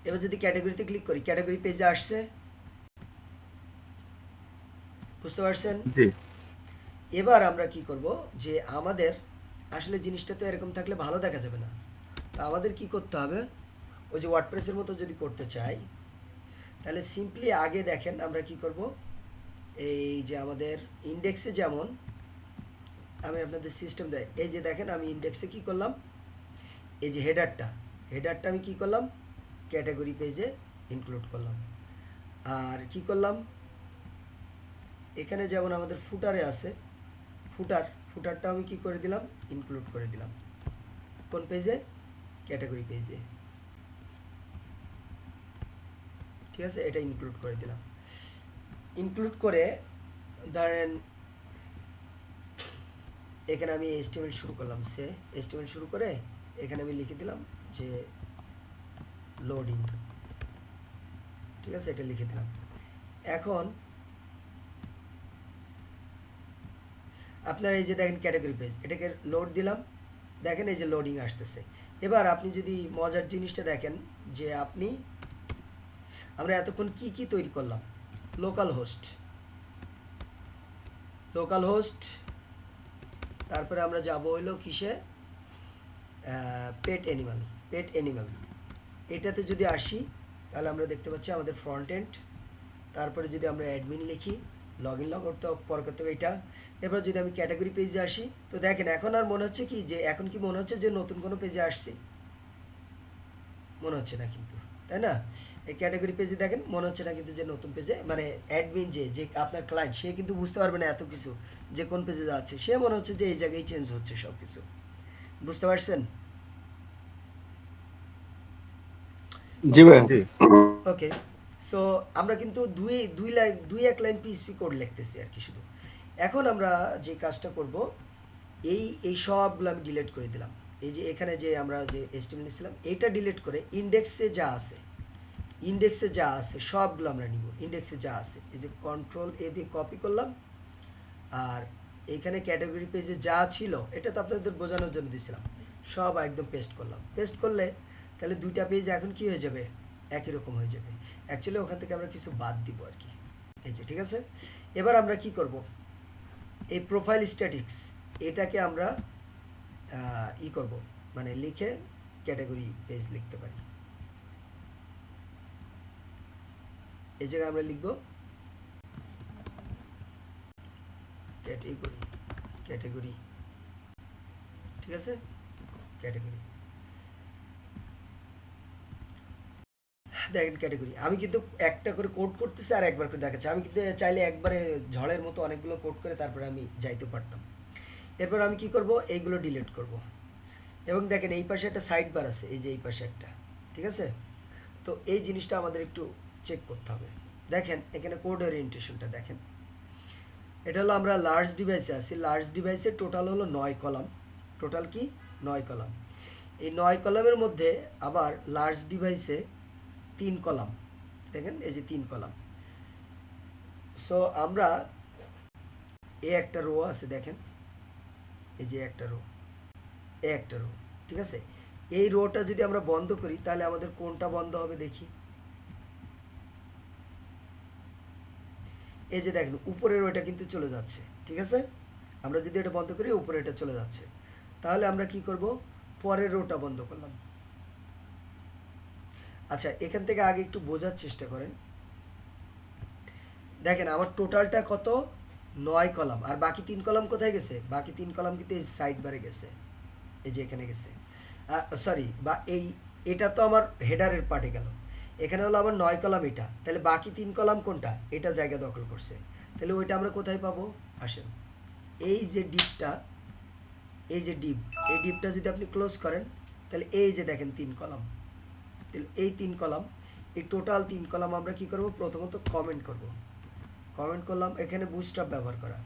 এবার যদি ক্যাটাগরিতে ক্লিক করি, ক্যাটাগরি পেজে আসছে, বুঝতে পারছেন? জি এবার আমরা কি করব, যে আমাদের আসলে জিনিসটা তো এরকম থাকলে ভালো দেখা যাবে না। তো আমাদের কি করতে হবে, ওই যে ওয়ার্ডপ্রেসের মতো যদি করতে চাই, তাহলে সিম্পলি আগে দেখেন আমরা কি করব, এই যে আমাদের ইন্ডেক্সে যেমন আমি আপনাদের সিস্টেম দেয়, এই যে দেখেন আমি ইন্ডেক্সে কি করলাম, এই যে হেডারটা আমি কি করলাম, ক্যাটাগরি পেজে ইনক্লুড করলাম। আর কি করলাম, এখানে যেমন আমাদের ফুটারে আছে, ফুটারটা আমি কি করে দিলাম, ইনক্লুড করে দিলাম। কোন পেজে? ক্যাটাগরি পেজে। ঠিক আছে, এটা ইনক্লুড করে দিলাম। ইনক্লুড করে ধরেন এখানে আমি HTML শুরু করলাম, HTML শুরু করে এখানে আমি লিখে দিলাম যে লোডিং। ঠিক আছে, এটা লিখে দিলাম। এখন আপনারা এই যে দেখেন ক্যাটাগরি পেজ, এটাকে লোড দিলাম, দেখেন এই যে লোডিং আসতেছে। এবার আপনি যদি মজার জিনিসটা দেখেন, যে আমরা এতক্ষণ কি তৈরি করলাম, লোকাল হোস্ট, তারপরে আমরা যাব হইলো কিসে, পেট অ্যানিমাল। এটাতে যদি আসি তাহলে আমরা দেখতে পাচ্ছি আমাদের ফ্রন্ট এন্ড। তারপরে যদি আমরা অ্যাডমিন লিখি, লগ করতে হবে এটা। এবার যদি আমি ক্যাটাগরি পেজে আসি, তো দেখেন এখন আর মনে হচ্ছে কি, যে এখন কি মনে হচ্ছে যে নতুন কোনো পেজে আসছে? মনে হচ্ছে না কিন্তু, তাই না? এই ক্যাটাগরি পেজে দেখেন মনে হচ্ছে না কিন্তু যে নতুন পেজে, মানে অ্যাডমিন যে আপনার ক্লায়েন্ট, সে কিন্তু বুঝতে পারবে না এত কিছু যে কোন পেজে যাচ্ছে। সে মনে হচ্ছে যে এই জায়গায় চেঞ্জ হচ্ছে সব কিছু। বুঝতে পারছেন? জি ভাই। জি ওকে, সো আমরা কিন্তু দুই এক লাইন পিএইচপি কোড লিখতেছি আর কি শুধু। এখন আমরা যে কাজটা করব, এই সবগুলো আমি ডিলিট করে দিলাম। এই যে এখানে যে আমরা যে HTML নিয়েছিলাম, এটা ডিলিট করে ইন্ডেক্সে যা আছে সবগুলো আমরা নিব। ইন্ডেক্সে যা আছে, এই যে Ctrl+A দিয়ে কপি করলাম, আর এখানে ক্যাটাগরি পেজে যা ছিল, এটা তো আপনাদের বোঝানোর জন্য দিয়েছিলাম, সব একদম পেস্ট করলাম। পেস্ট করলে তাহলে দুইটা পেজ এখন কি হয়ে যাবে, একই রকম হয়ে যাবে। অ্যাকচুয়ালি ওখান থেকে আমরা কিছু বাদ দিব আর কি। এই যে ঠিক আছে, এবার আমরা কি করব, এই প্রোফাইল স্ট্যাটিক্স এটাকে আমরা করব, মানে লিখে ক্যাটাগরি পেজ লিখতে পারি। এই জায়গায় আমরা লিখব ক্যাটাগরি। ঠিক আছে, ক্যাটাগরি। দেখেন ক্যাটাগরি, আমি কিন্তু একটা করে কোড করতেছি আর একবার করে দেখাচ্ছি। আমি কিন্তু চাইলে একবারে ঝড়ের মতো অনেকগুলো কোড করে তারপরে আমি যাইতে পারতাম। এরপর আমি কি করব, এইগুলো ডিলিট করব। এবং দেখেন এই পাশে একটা সাইড বার আছে, এই যে এই পাশে একটা। ঠিক আছে, তো এই জিনিসটা আমাদের একটু চেক করতে হবে। দেখেন এখানে কোড ওরিয়েন্টেশনটা দেখেন, এটা হলো আমরা লার্জ ডিভাইসে আছি। লার্জ ডিভাইসে টোটাল হলো 9 কলাম, টোটাল কি 9 কলাম। এই 9 কলামের মধ্যে আবার লার্জ ডিভাইসে 3 কলাম, দেখেন এই যে 3 কলাম। সো আমরা এই একটা রো আছে, দেখেন এই যে একটা রো, এই একটা রো, ঠিক আছে। এই রোটা যদি আমরা বন্ধ করি তাহলে আমাদের কোনটা বন্ধ হবে দেখি। এই যে দেখেন উপরের রোটা কিন্তু চলে যাচ্ছে, ঠিক আছে। আমরা যদি এটা বন্ধ করি উপরে এটা চলে যাচ্ছে, তাহলে আমরা কি করব, পরের রোটা বন্ধ করলাম। আচ্ছা এখান থেকে আগে একটু বোঝার চেষ্টা করেন। দেখেন আমার টোটালটা কত, 9 কলাম, আর বাকি 3 কলাম কোথায় গেছে, বাকি 3 কলাম কিন্তু এই সাইড বারে গেছে, এই যে এখানে গেছে। সরি, বা এটা তো আমার হেডারের পার্টে গেল, এখানে হলো আমার 9 কলাম এটা, তাহলে বাকি 3 কলাম কোনটা, এটা জায়গা দখল করছে। তাহলে ওইটা আমরা কোথায় পাবো, আসেন এই যে ডিপটা, এই যে ডিপ, এই ডিপটা যদি আপনি ক্লোজ করেন তাহলে এই যে দেখেন 3 কলাম, তাহলে এই 3 কলাম, এই টোটাল 3 কলাম আমরা কি করব, প্রথমত কমেন্ট করব। কমেন্ট করলাম, এখানে বুস্টআপ ব্যবহার করা,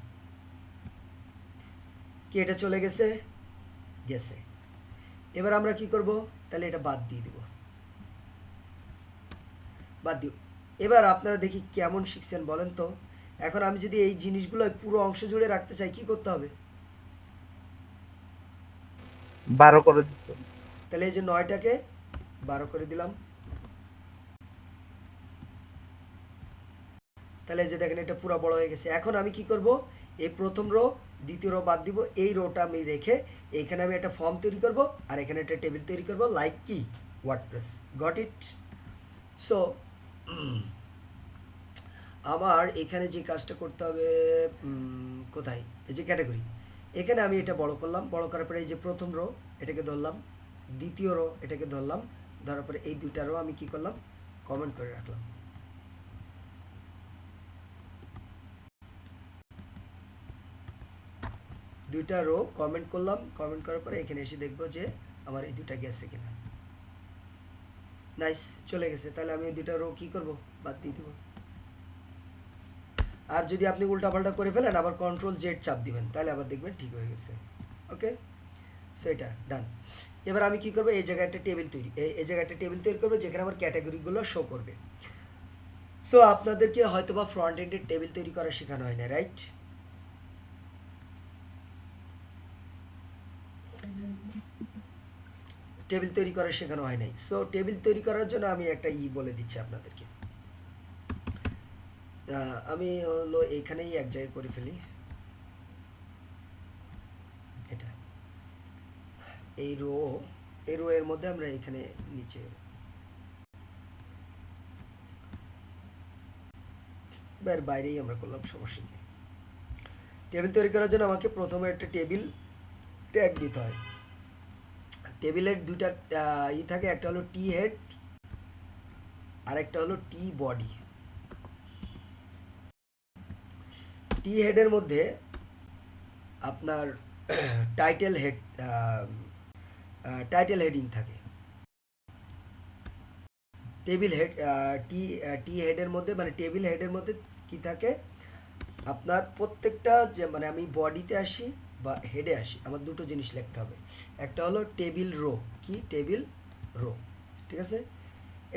কি এটা চলে গেছে, গেছে। এবার আমরা কি করব, তাহলে এটা বাদ দিয়ে দিব, বাদ দিও। এবার আপনারা দেখি কেমন শিখছেন বলেন তো। এখন আমি যদি এই জিনিসগুলো পুরো অংশ জুড়ে রাখতে চাই কি করতে হবে, 12 করে দিতে হবে। তাহলে এই যে 9টাকে 12 করে দিলাম, তাহলে এই যে দেখেন এটা পুরো বড় হয়ে গেছে। এখন আমি কি করব, এই প্রথম রো দ্বিতীয় রো বাদ দিব, এই রোটা আমি রেখে এইখানে আমি একটা ফর্ম তৈরি করব আর এখানে একটা টেবিল তৈরি করব, লাইক কি ওয়ার্ডপ্রেস। Got it. সো আমার এখানে যে কাজটা করতে হবে, কোথায়, এই যে ক্যাটাগরি, এখানে আমি এটা বড় করলাম, বড় করার পরে এই যে প্রথম রো এটাকে ধরলাম, দ্বিতীয় রো এটাকে ধরলাম, ধরার পরে এই দুইটা রো আমি কি করলাম, কমেন্ট করে রাখলাম। দুইটা রো কমেন্ট করলাম, কমেন্ট করার পরে এখানে এসে দেখবো যে আমার এই দুটা গেছে কিনা। নাইস, চলে গেছে। তাহলে আমি এই দুটা রো কি করব, বাদ দিয়ে দেবো। আর যদি আপনি উল্টাপাল্টা করে ফেলেন আবার কন্ট্রোল জেড চাপ দিবেন, তাহলে আবার দেখবেন ঠিক হয়ে গেছে। ওকে, সো এটা ডান। এবার আমি কি করব, এই জায়গায় একটা টেবিল তৈরি, এই জায়গায় একটা টেবিল তৈরি করবো যেখানে আমার ক্যাটাগরিগুলো শো করবে। সো আপনাদেরকে হয়তো বা ফ্রন্ট এন্ডের টেবিল তৈরি করা শেখানো হয় না, রাইট? টেবিল তৈরি করা শেখানো হয় নাই। সো টেবিল তৈরি করার জন্য আমি একটা বলে দিচ্ছি আপনাদেরকে। আমি হলো এইখানেই এক জায়গায় করে ফেলি, এটা এই রো এর মধ্যে আমরা এখানে নিচে বাইরেই আমরা করলাম, সমস্যা কি। টেবিল তৈরি করার জন্য আমাকে প্রথমে একটা টেবিল ট্যাগ দিতে হয়। টেবিলের দুইটা থাকে, একটা হলো টি হেড আর একটা হলো টি বডি। টি হেডের মধ্যে আপনার টাইটেল হেডিং থাকে। টেবিল হেড টি হেডের মধ্যে, মানে টেবিল হেডের মধ্যে কি থাকে, আপনার প্রত্যেকটা যে, মানে আমি বডিতে আসি বা হেডে আসি, আমার দুটো জিনিস লিখতে হবে। একটা হলো টেবিল রো, কি টেবিল রো, ঠিক আছে।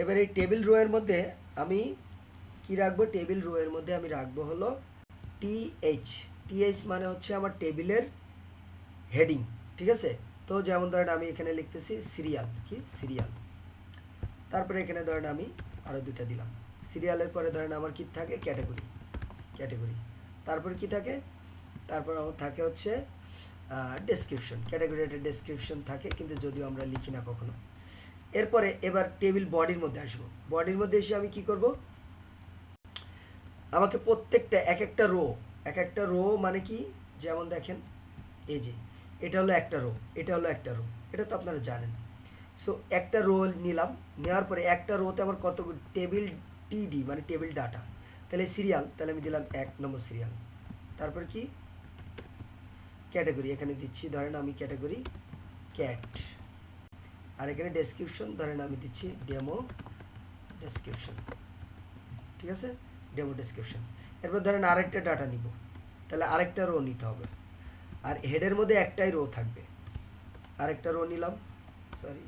এবার এই টেবিল রো এর মধ্যে আমি কি রাখবো, টেবিল রো এর মধ্যে আমি রাখবো হলো টিএইচ মানে হচ্ছে আমার টেবিলের হেডিং, ঠিক আছে। তো যেমন ধরেন আমি এখানে লিখতেছি সিরিয়াল, কি সিরিয়াল, তারপরে এখানে ধরেন আমি আরও দুইটা দিলাম। সিরিয়ালের পরে ধরেন আমার কি থাকে, ক্যাটাগরি, তারপরে কি থাকে, তারপর আমার থাকে হচ্ছে ডেসক্রিপশন। ক্যাটাগরি একটা ডেসক্রিপশন থাকে, কিন্তু যদিও আমরা লিখি না কখনো। এরপরে এবার টেবিল বডির মধ্যে আসবো। বডির মধ্যে এসে আমি কি করব, আমাকে প্রত্যেকটা এক একটা রো মানে কি, যেমন দেখেন এই যে এটা হলো একটা রো, এটা হলো একটা রো, এটা তো আপনারা জানেন। সো একটা রো নিলাম, নেওয়ার পরে একটা রোতে আমার কত টেবিল টিডি মানে টেবিল ডাটা, তাহলে সিরিয়াল, তাহলে আমি দিলাম 1 নম্বর সিরিয়াল। তারপর কি ক্যাটাগরি, এখানে দিচ্ছি ধরেন আমি ক্যাটাগরি ক্যাট, আর এখানে ডেসক্রিপশন ধরেন আমি দিচ্ছি ডেমো ডেসক্রিপশন, ঠিক আছে, ডেমো ডেসক্রিপশন। এরপর ধরেন আরেকটা ডাটা নিব, তাহলে আরেকটা রো নিতে হবে, আর হেডের মধ্যে একটাই রো থাকবে, আরেকটা রো নিলাম, সরি,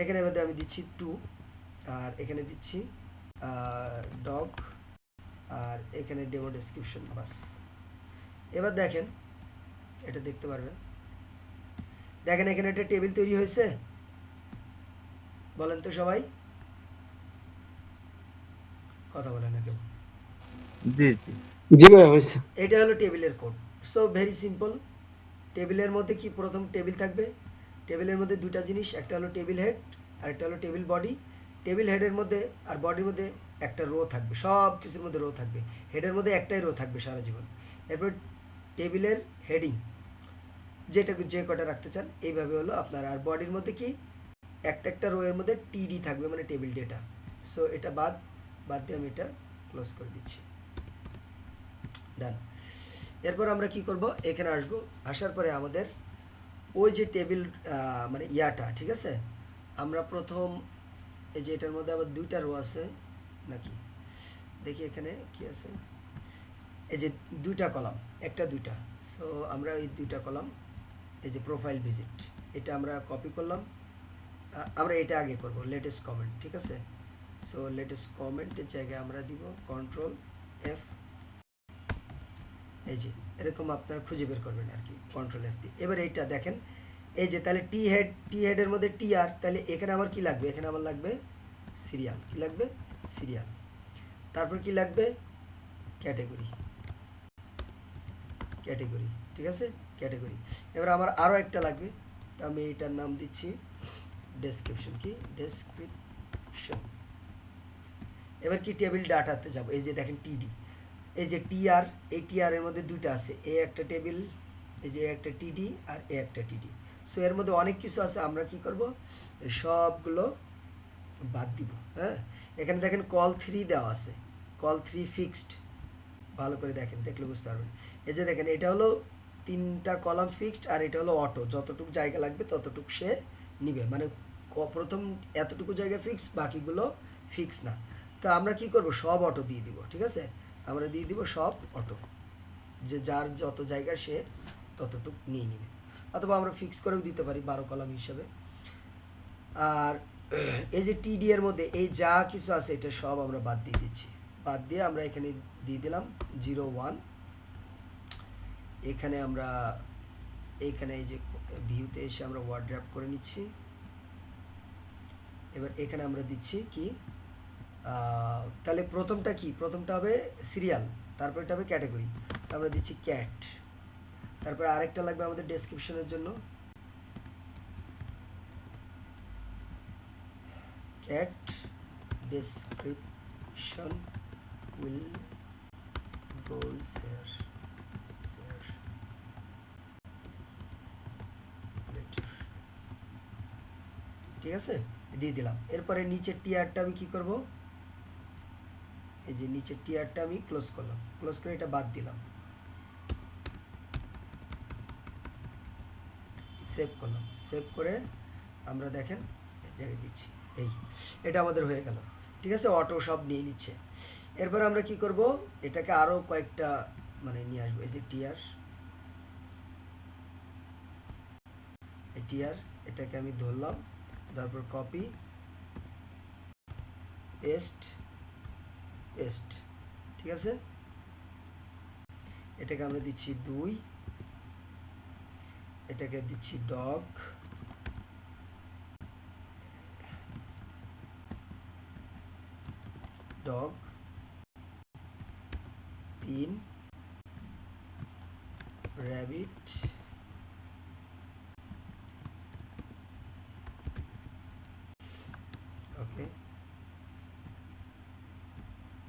এখানে এবার আমি দিচ্ছি 2, আর এখানে দিচ্ছি ডগ, আর এখানে ডেমো ডেসক্রিপশন, বাস। এবার দেখেন, এটা দেখতে পারবেন, দেখেন এখানে একটা টেবিল তৈরি হয়েছে, বলেন তো সবাই, কথা বলেন না কেউ। জি জি জি ভাইয়া হয়েছে। এটা হলো টেবিলের কোড। So very simple. টেবিলের মধ্যে কি প্রথম টেবিল থাকবে, টেবিলের মধ্যে দুটা জিনিস, একটা হলো টেবিল হেড আর একটা হলো টেবিল বডি। টেবিল হেডের মধ্যে আর বডির মধ্যে একটা রো থাকবে, সব কিছুর মধ্যে রো থাকবে, হেডের মধ্যে একটাই রো থাকবে সারা জীবন। এরপর টেবিলের হেডিং যেটা যে কটা রাখতে চান এইভাবে হলো আপনার। আর বডির মধ্যে কি একটা একটা রো এর মধ্যে টিডি থাকবে, মানে টেবিল ডেটা। সো এটা বাদ দিয়ে আমি এটা ক্লোজ করে দিচ্ছি, ডান। এরপর আমরা কি করব, এখানে আসব, আসার পরে আমাদের ওই যে টেবিল মানে ইয়াটা, ঠিক আছে, আমরা প্রথম এই যে এটার মধ্যে আবার দুইটা রো আছে নাকি, দেখি এখানে কি আছে, এই যে দুইটা কলাম, একটা দুইটা। সো আমরা এই দুইটা কলাম, এই যে প্রোফাইল ভিজিট, এটা আমরা কপি করলাম, আমরা এটা আগে করব লেটেস্ট কমেন্ট, ঠিক আছে। সো লেটেস্ট কমেন্টের জায়গায় আমরা দিব কন্ট্রোল এফ, এই যে এরকম আপনারা খুঁজে বের করবেন আর কি, কন্ট্রোল এফ দিয়ে। এবার এইটা দেখেন, এই যে তাহলে টি হেডের মধ্যে টি আর, তাহলে এখানে আমার কি লাগবে, এখানে আমার লাগবে সিরিয়াল, কি লাগবে সিরিয়াল। তারপর কি লাগবে ক্যাটাগরি, ঠিক আছে, ক্যাটাগরি। এবার আমার আরও একটা লাগবে, আমি এটার নাম দিচ্ছি ডেসক্রিপশন, কি ডেসক্রিপশন। এবার কি টেবিল ডাটাতে যাব, এই যে দেখেন টিডি, এই যে টিআর, এই টিআর এর মধ্যে দুইটা আছে, এ একটা টেবিল, এই যে একটা টিডি আর এ একটা টিডি। সো এর মধ্যে অনেক কিছু আছে, আমরা কি করব এই সবগুলো বাদ দিব। হ্যাঁ, এখানে দেখেন কল 3 দেওয়া আছে, কল 3 ফিক্সড, ভালো করে দেখেন, দেখলে বুঝতে পারবেন। এই যে দেখেন এটা হলো 3টা কলাম ফিক্সড, আর এটা হলো অটো, যতটুকু জায়গা লাগবে ততটুকু সে নিবে, মানে প্রথম এতটুকু জায়গা ফিক্স, বাকিগুলো ফিক্স না। তো আমরা কি করব, সব অটো দিয়ে দিব, ঠিক আছে, আমরা দিয়ে দিব সব অটো, যে যার যত জায়গা সে ততটুকু নিয়ে নেবে, অথবা আমরা ফিক্স করেও দিতে পারি 12 কলাম হিসাবে। আর এই যে টিডি এর মধ্যে এই যা কিছু আছে এটা সব আমরা বাদ দিয়ে দিচ্ছি, বাদ দিয়ে আমরা এখানে দিয়ে দিলাম 01। এখানে আমরা এইখানে এই যে ভিউতে এসে আমরা ওয়ার্ড ড্রাপ করে নিচ্ছি। এবার এখানে আমরা দিচ্ছি কি, তাহলে প্রথমটা কি, প্রথমটা হবে সিরিয়াল, তারপর এটা হবে ক্যাটাগরি, আমরা দিচ্ছি ক্যাট। তারপরে আরেকটা লাগবে আমাদের ডেসক্রিপশনের জন্য, cat description will go share letter, ঠিক আছে, দিয়ে দিলাম। এরপরে নিচের টিয়ারটা আমি কি করব, এই যে নিচের টিয়ারটা আমি ক্লোজ করলাম, ক্লোজ করে এটা বাদ দিলাম, সেভ করলাম, সেভ করে আমরা দেখেন এই জায়গায় দিচ্ছি, এই এটা আমাদের হয়ে গেল, ঠিক আছে, অটো সব নিয়ে নিচ্ছে। এরপর আমরা কি করব, এটাকে আরও কয়েকটা মানে নিয়ে আসবো, এই যে টিয়ার, এই টিয়ার, এটাকে আমি ধরলাম, তারপর কপি পেস্ট, ঠিক আছে, এটাকে আমরা দিচ্ছি 2, এটাকে দিচ্ছি ডগ, ডগ 3, র্যাবিট, ওকে।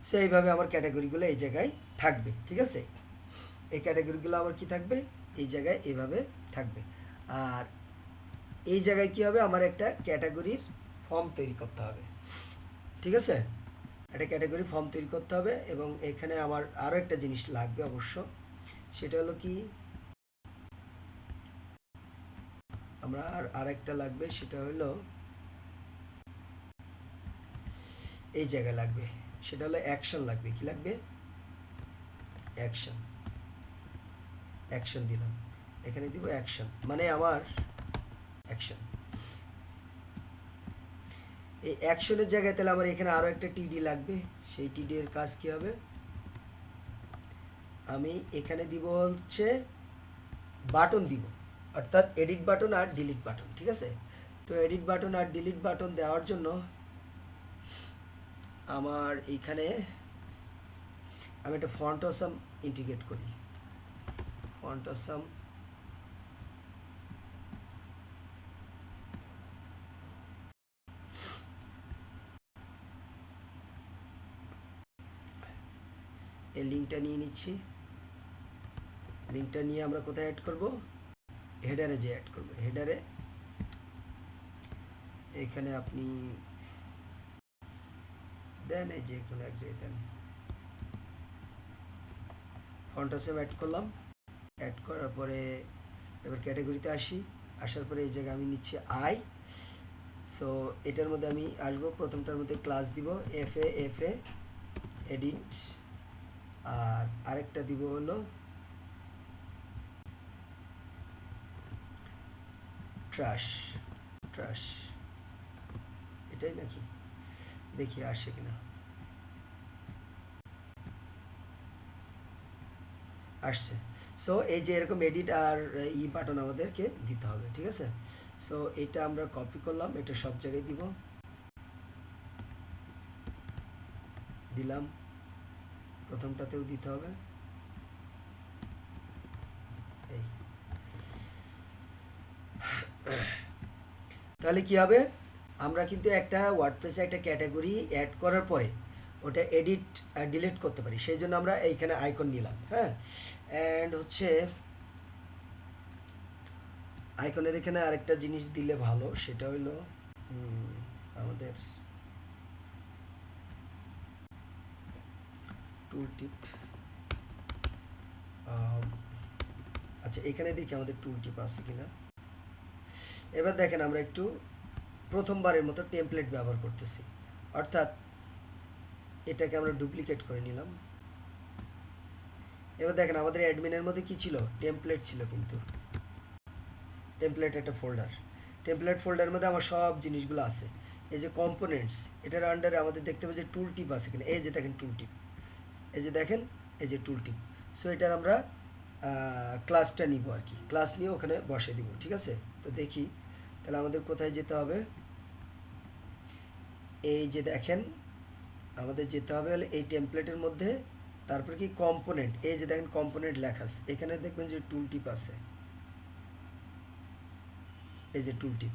সো এইভাবে আমার ক্যাটাগরিগুলো এই জায়গায় থাকবে, ঠিক আছে, এই ক্যাটাগরিগুলো আমার কি থাকবে এই জায়গায় এইভাবে থাকবে। আর এই জায়গায় কি হবে, আমার একটা ক্যাটাগরির ফর্ম তৈরি করতে হবে, ঠিক আছে, একটা ক্যাটাগরি ফর্ম তৈরি করতে হবে। এবং এখানে আমার আরও একটা জিনিস লাগবে অবশ্য, সেটা হলো কি, আমরা আরেকটা লাগবে, সেটা হলো এই জায়গায় লাগবে, সেটা হলো অ্যাকশন লাগবে, কি লাগবে অ্যাকশন। অ্যাকশন দিলাম, এখানে দিব অ্যাকশন, মানে আমার অ্যাকশন। এই অ্যাকশনের জায়গায় তাহলে আমার এখানে আরও একটা টিডি লাগবে। সেই টিডি এর কাজ কি হবে, আমি এখানে দিব হচ্ছে বাটন দিব, অর্থাৎ এডিট বাটন আর ডিলিট বাটন। ঠিক আছে, তো এডিট বাটন আর ডিলিট বাটন দেওয়ার জন্য আমার এইখানে আমি একটা ফন্ট অসাম ইন্টিগ্রেট করি। ফন্ট অসাম এই লিঙ্কটা নিয়ে নিচ্ছি। লিঙ্কটা নিয়ে আমরা কোথায় অ্যাড করব, হেডারে যে অ্যাড করব। হেডারে এখানে আপনি দেন, এই যে কোনো এক জায়গায় দেন, ফন্ট অসাম অ্যাড করলাম। অ্যাড করার পরে এবার ক্যাটাগরিতে আসি, আসার পরে এই জায়গায় আমি নিচ্ছি আই। সো এটার মধ্যে আমি আসবো, প্রথমটার মধ্যে ক্লাস দিব এফ এ এডিট, আর আরেকটা দিব হলো ট্রাশ। এটাই নাকি, দেখি আসে কিনা। আসছে। সো এই যে এরকম এডিট আর ই বাটন আমাদেরকে দিতে হবে। ঠিক আছে, সো এটা আমরা কপি করলাম, এটা সব জায়গায় দিলাম, প্রথমটাতেও দিতে হবে। এই তাহলে কি হবে, আমরা কিন্তু একটা ওয়ার্ডপ্রেসে একটা ক্যাটাগরি অ্যাড করার পরে ওটা এডিট ডিলিট করতে পারি, সেই জন্য আমরা এইখানে আইকন নিলাম। হ্যাঁ, অ্যান্ড হচ্ছে আইকনের এখানে আরেকটা জিনিস দিলে ভালো, সেটা হলো আমাদের টুল টিপ। আচ্ছা, এখানে দেখি আমাদের টুল টিপ আছে কিনা। এবার দেখেন আমরা একটু প্রথমবারের মতো টেমপ্লেট ব্যবহার করতেছি, অর্থাৎ এটাকে আমরা ডুপ্লিকেট করে নিলাম। এবার দেখেন আমাদের অ্যাডমিনের মধ্যে কি ছিল, টেমপ্লেট ছিল, কিন্তু টেমপ্লেট একটা ফোল্ডার, টেমপ্লেট ফোল্ডারের মধ্যে আমার সব জিনিসগুলো আছে। এই যে কম্পোনেন্টস, এটার আন্ডারে আমাদের দেখতে পাবো যে টুল টিপ আছে কিনা। এই যে দেখেন টুল টিপ, এই যে দেখেন, এই যে টুল টিপ। সো এটার আমরা ক্লাসটা নিব আর কি, ক্লাস নিয়ে ওখানে বসে দিব। ঠিক আছে, তো দেখি তাহলে আমাদের কোথায় যেতে হবে। এই যে দেখেন আমাদের যেতে হবে হলে এই টেমপ্লেটের মধ্যে, তারপর কি কম্পোনেন্ট, এই যে দেখেন কম্পোনেন্ট লেখা আছে, এখানে দেখবেন যে টুল টিপ আছে, এই যে টুল টিপ।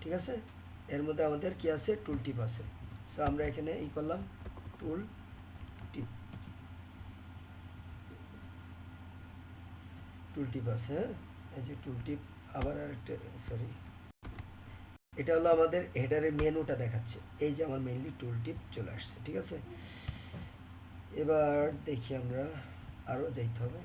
ঠিক আছে, এর মধ্যে আমাদের কি আছে, টুল টিপ আছে। সো আমরা এখানে ই করলাম টুল টিপ, টুল টিপ আছে। হ্যাঁ, এই যে টুল টিপ, আবার আরেকটা, সরি, এটা হলো আমাদের হেডারের মেনুটা দেখাচ্ছে। এই যে আমার মেইনলি টুল টিপ চলে আসছে। ঠিক আছে, এবার দেখি আমরা আরও যাইতে হবে।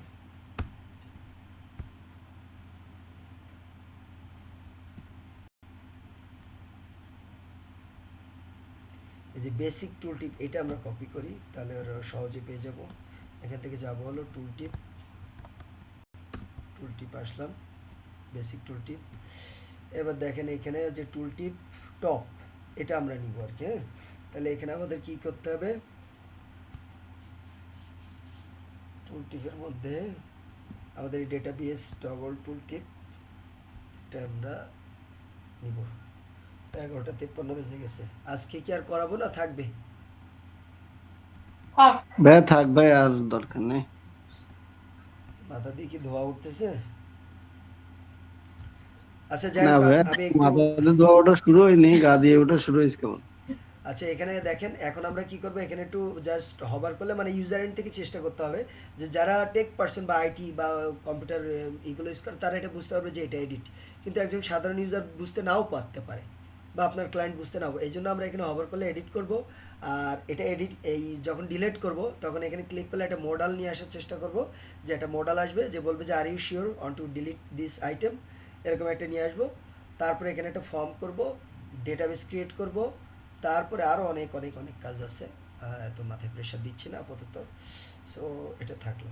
এই যে বেসিক টুল টিপ, এটা আমরা কপি করি, তাহলে ওরা সহজে পেয়ে যাব। এখান থেকে যাব হলো টুল টিপ, টুল টিপ আসলাম, বেসিক টুল টিপ। এবার দেখেন এখানে যে টুল টিপ টপ, এটা আমরা নিব আর কি। হ্যাঁ, তাহলে এখানে আমাদের কি করতে হবে, টুল টিপের মধ্যে আমাদের এই ডেটাবেস টগল টুল টিপ, এটা আমরা নিব। 11:53 বেজে গেছে, আজকে কি আর করাবো না, থাকবে? ভাইয়া থাক ভাই, আর দরকার নেই। মাথা দিয়ে কি ধোয়া উঠতেছে? আচ্ছা যাই না হোক, ভাইয়া, আমি একটু, মাথাতে ধোয়া ওটা শুরু হয়নি, গা দিয়ে ওটা শুরু হয়েছে কেমন। আচ্ছা এখানে দেখেন এখন আমরা কি করব, এখানে একটু জাস্ট হবার করলে মানে ইউজার এন্ড থেকে চেষ্টা করতে হবে যে যারা টেক পার্সন বা আইটি বা কম্পিউটার এগুলো ইউজ করে তারা এটা বুঝতে পারবে যে এটা এডিট, কিন্তু একজন সাধারণ ইউজার বুঝতে নাও পারতে পারে, বা আপনার ক্লায়েন্ট বুঝতে নাও। এই জন্য আমরা এখানে হবার করলে এডিট করব, আর এটা এডিট এই যখন ডিলিট করব তখন এখানে ক্লিক করলে একটা মডাল নিয়ে আসার চেষ্টা করব, যে একটা মডাল আসবে যে বলবে যে are you sure want to delete this item, এরকম একটা নিয়ে আসবো। তারপরে এখানে একটা ফর্ম করব, ডেটাবেস ক্রিয়েট করব, তারপরে আরও অনেক অনেক অনেক কাজ আছে, এত মাথায় প্রেশার দিচ্ছি না আপাতত। সো এটা থাকলো।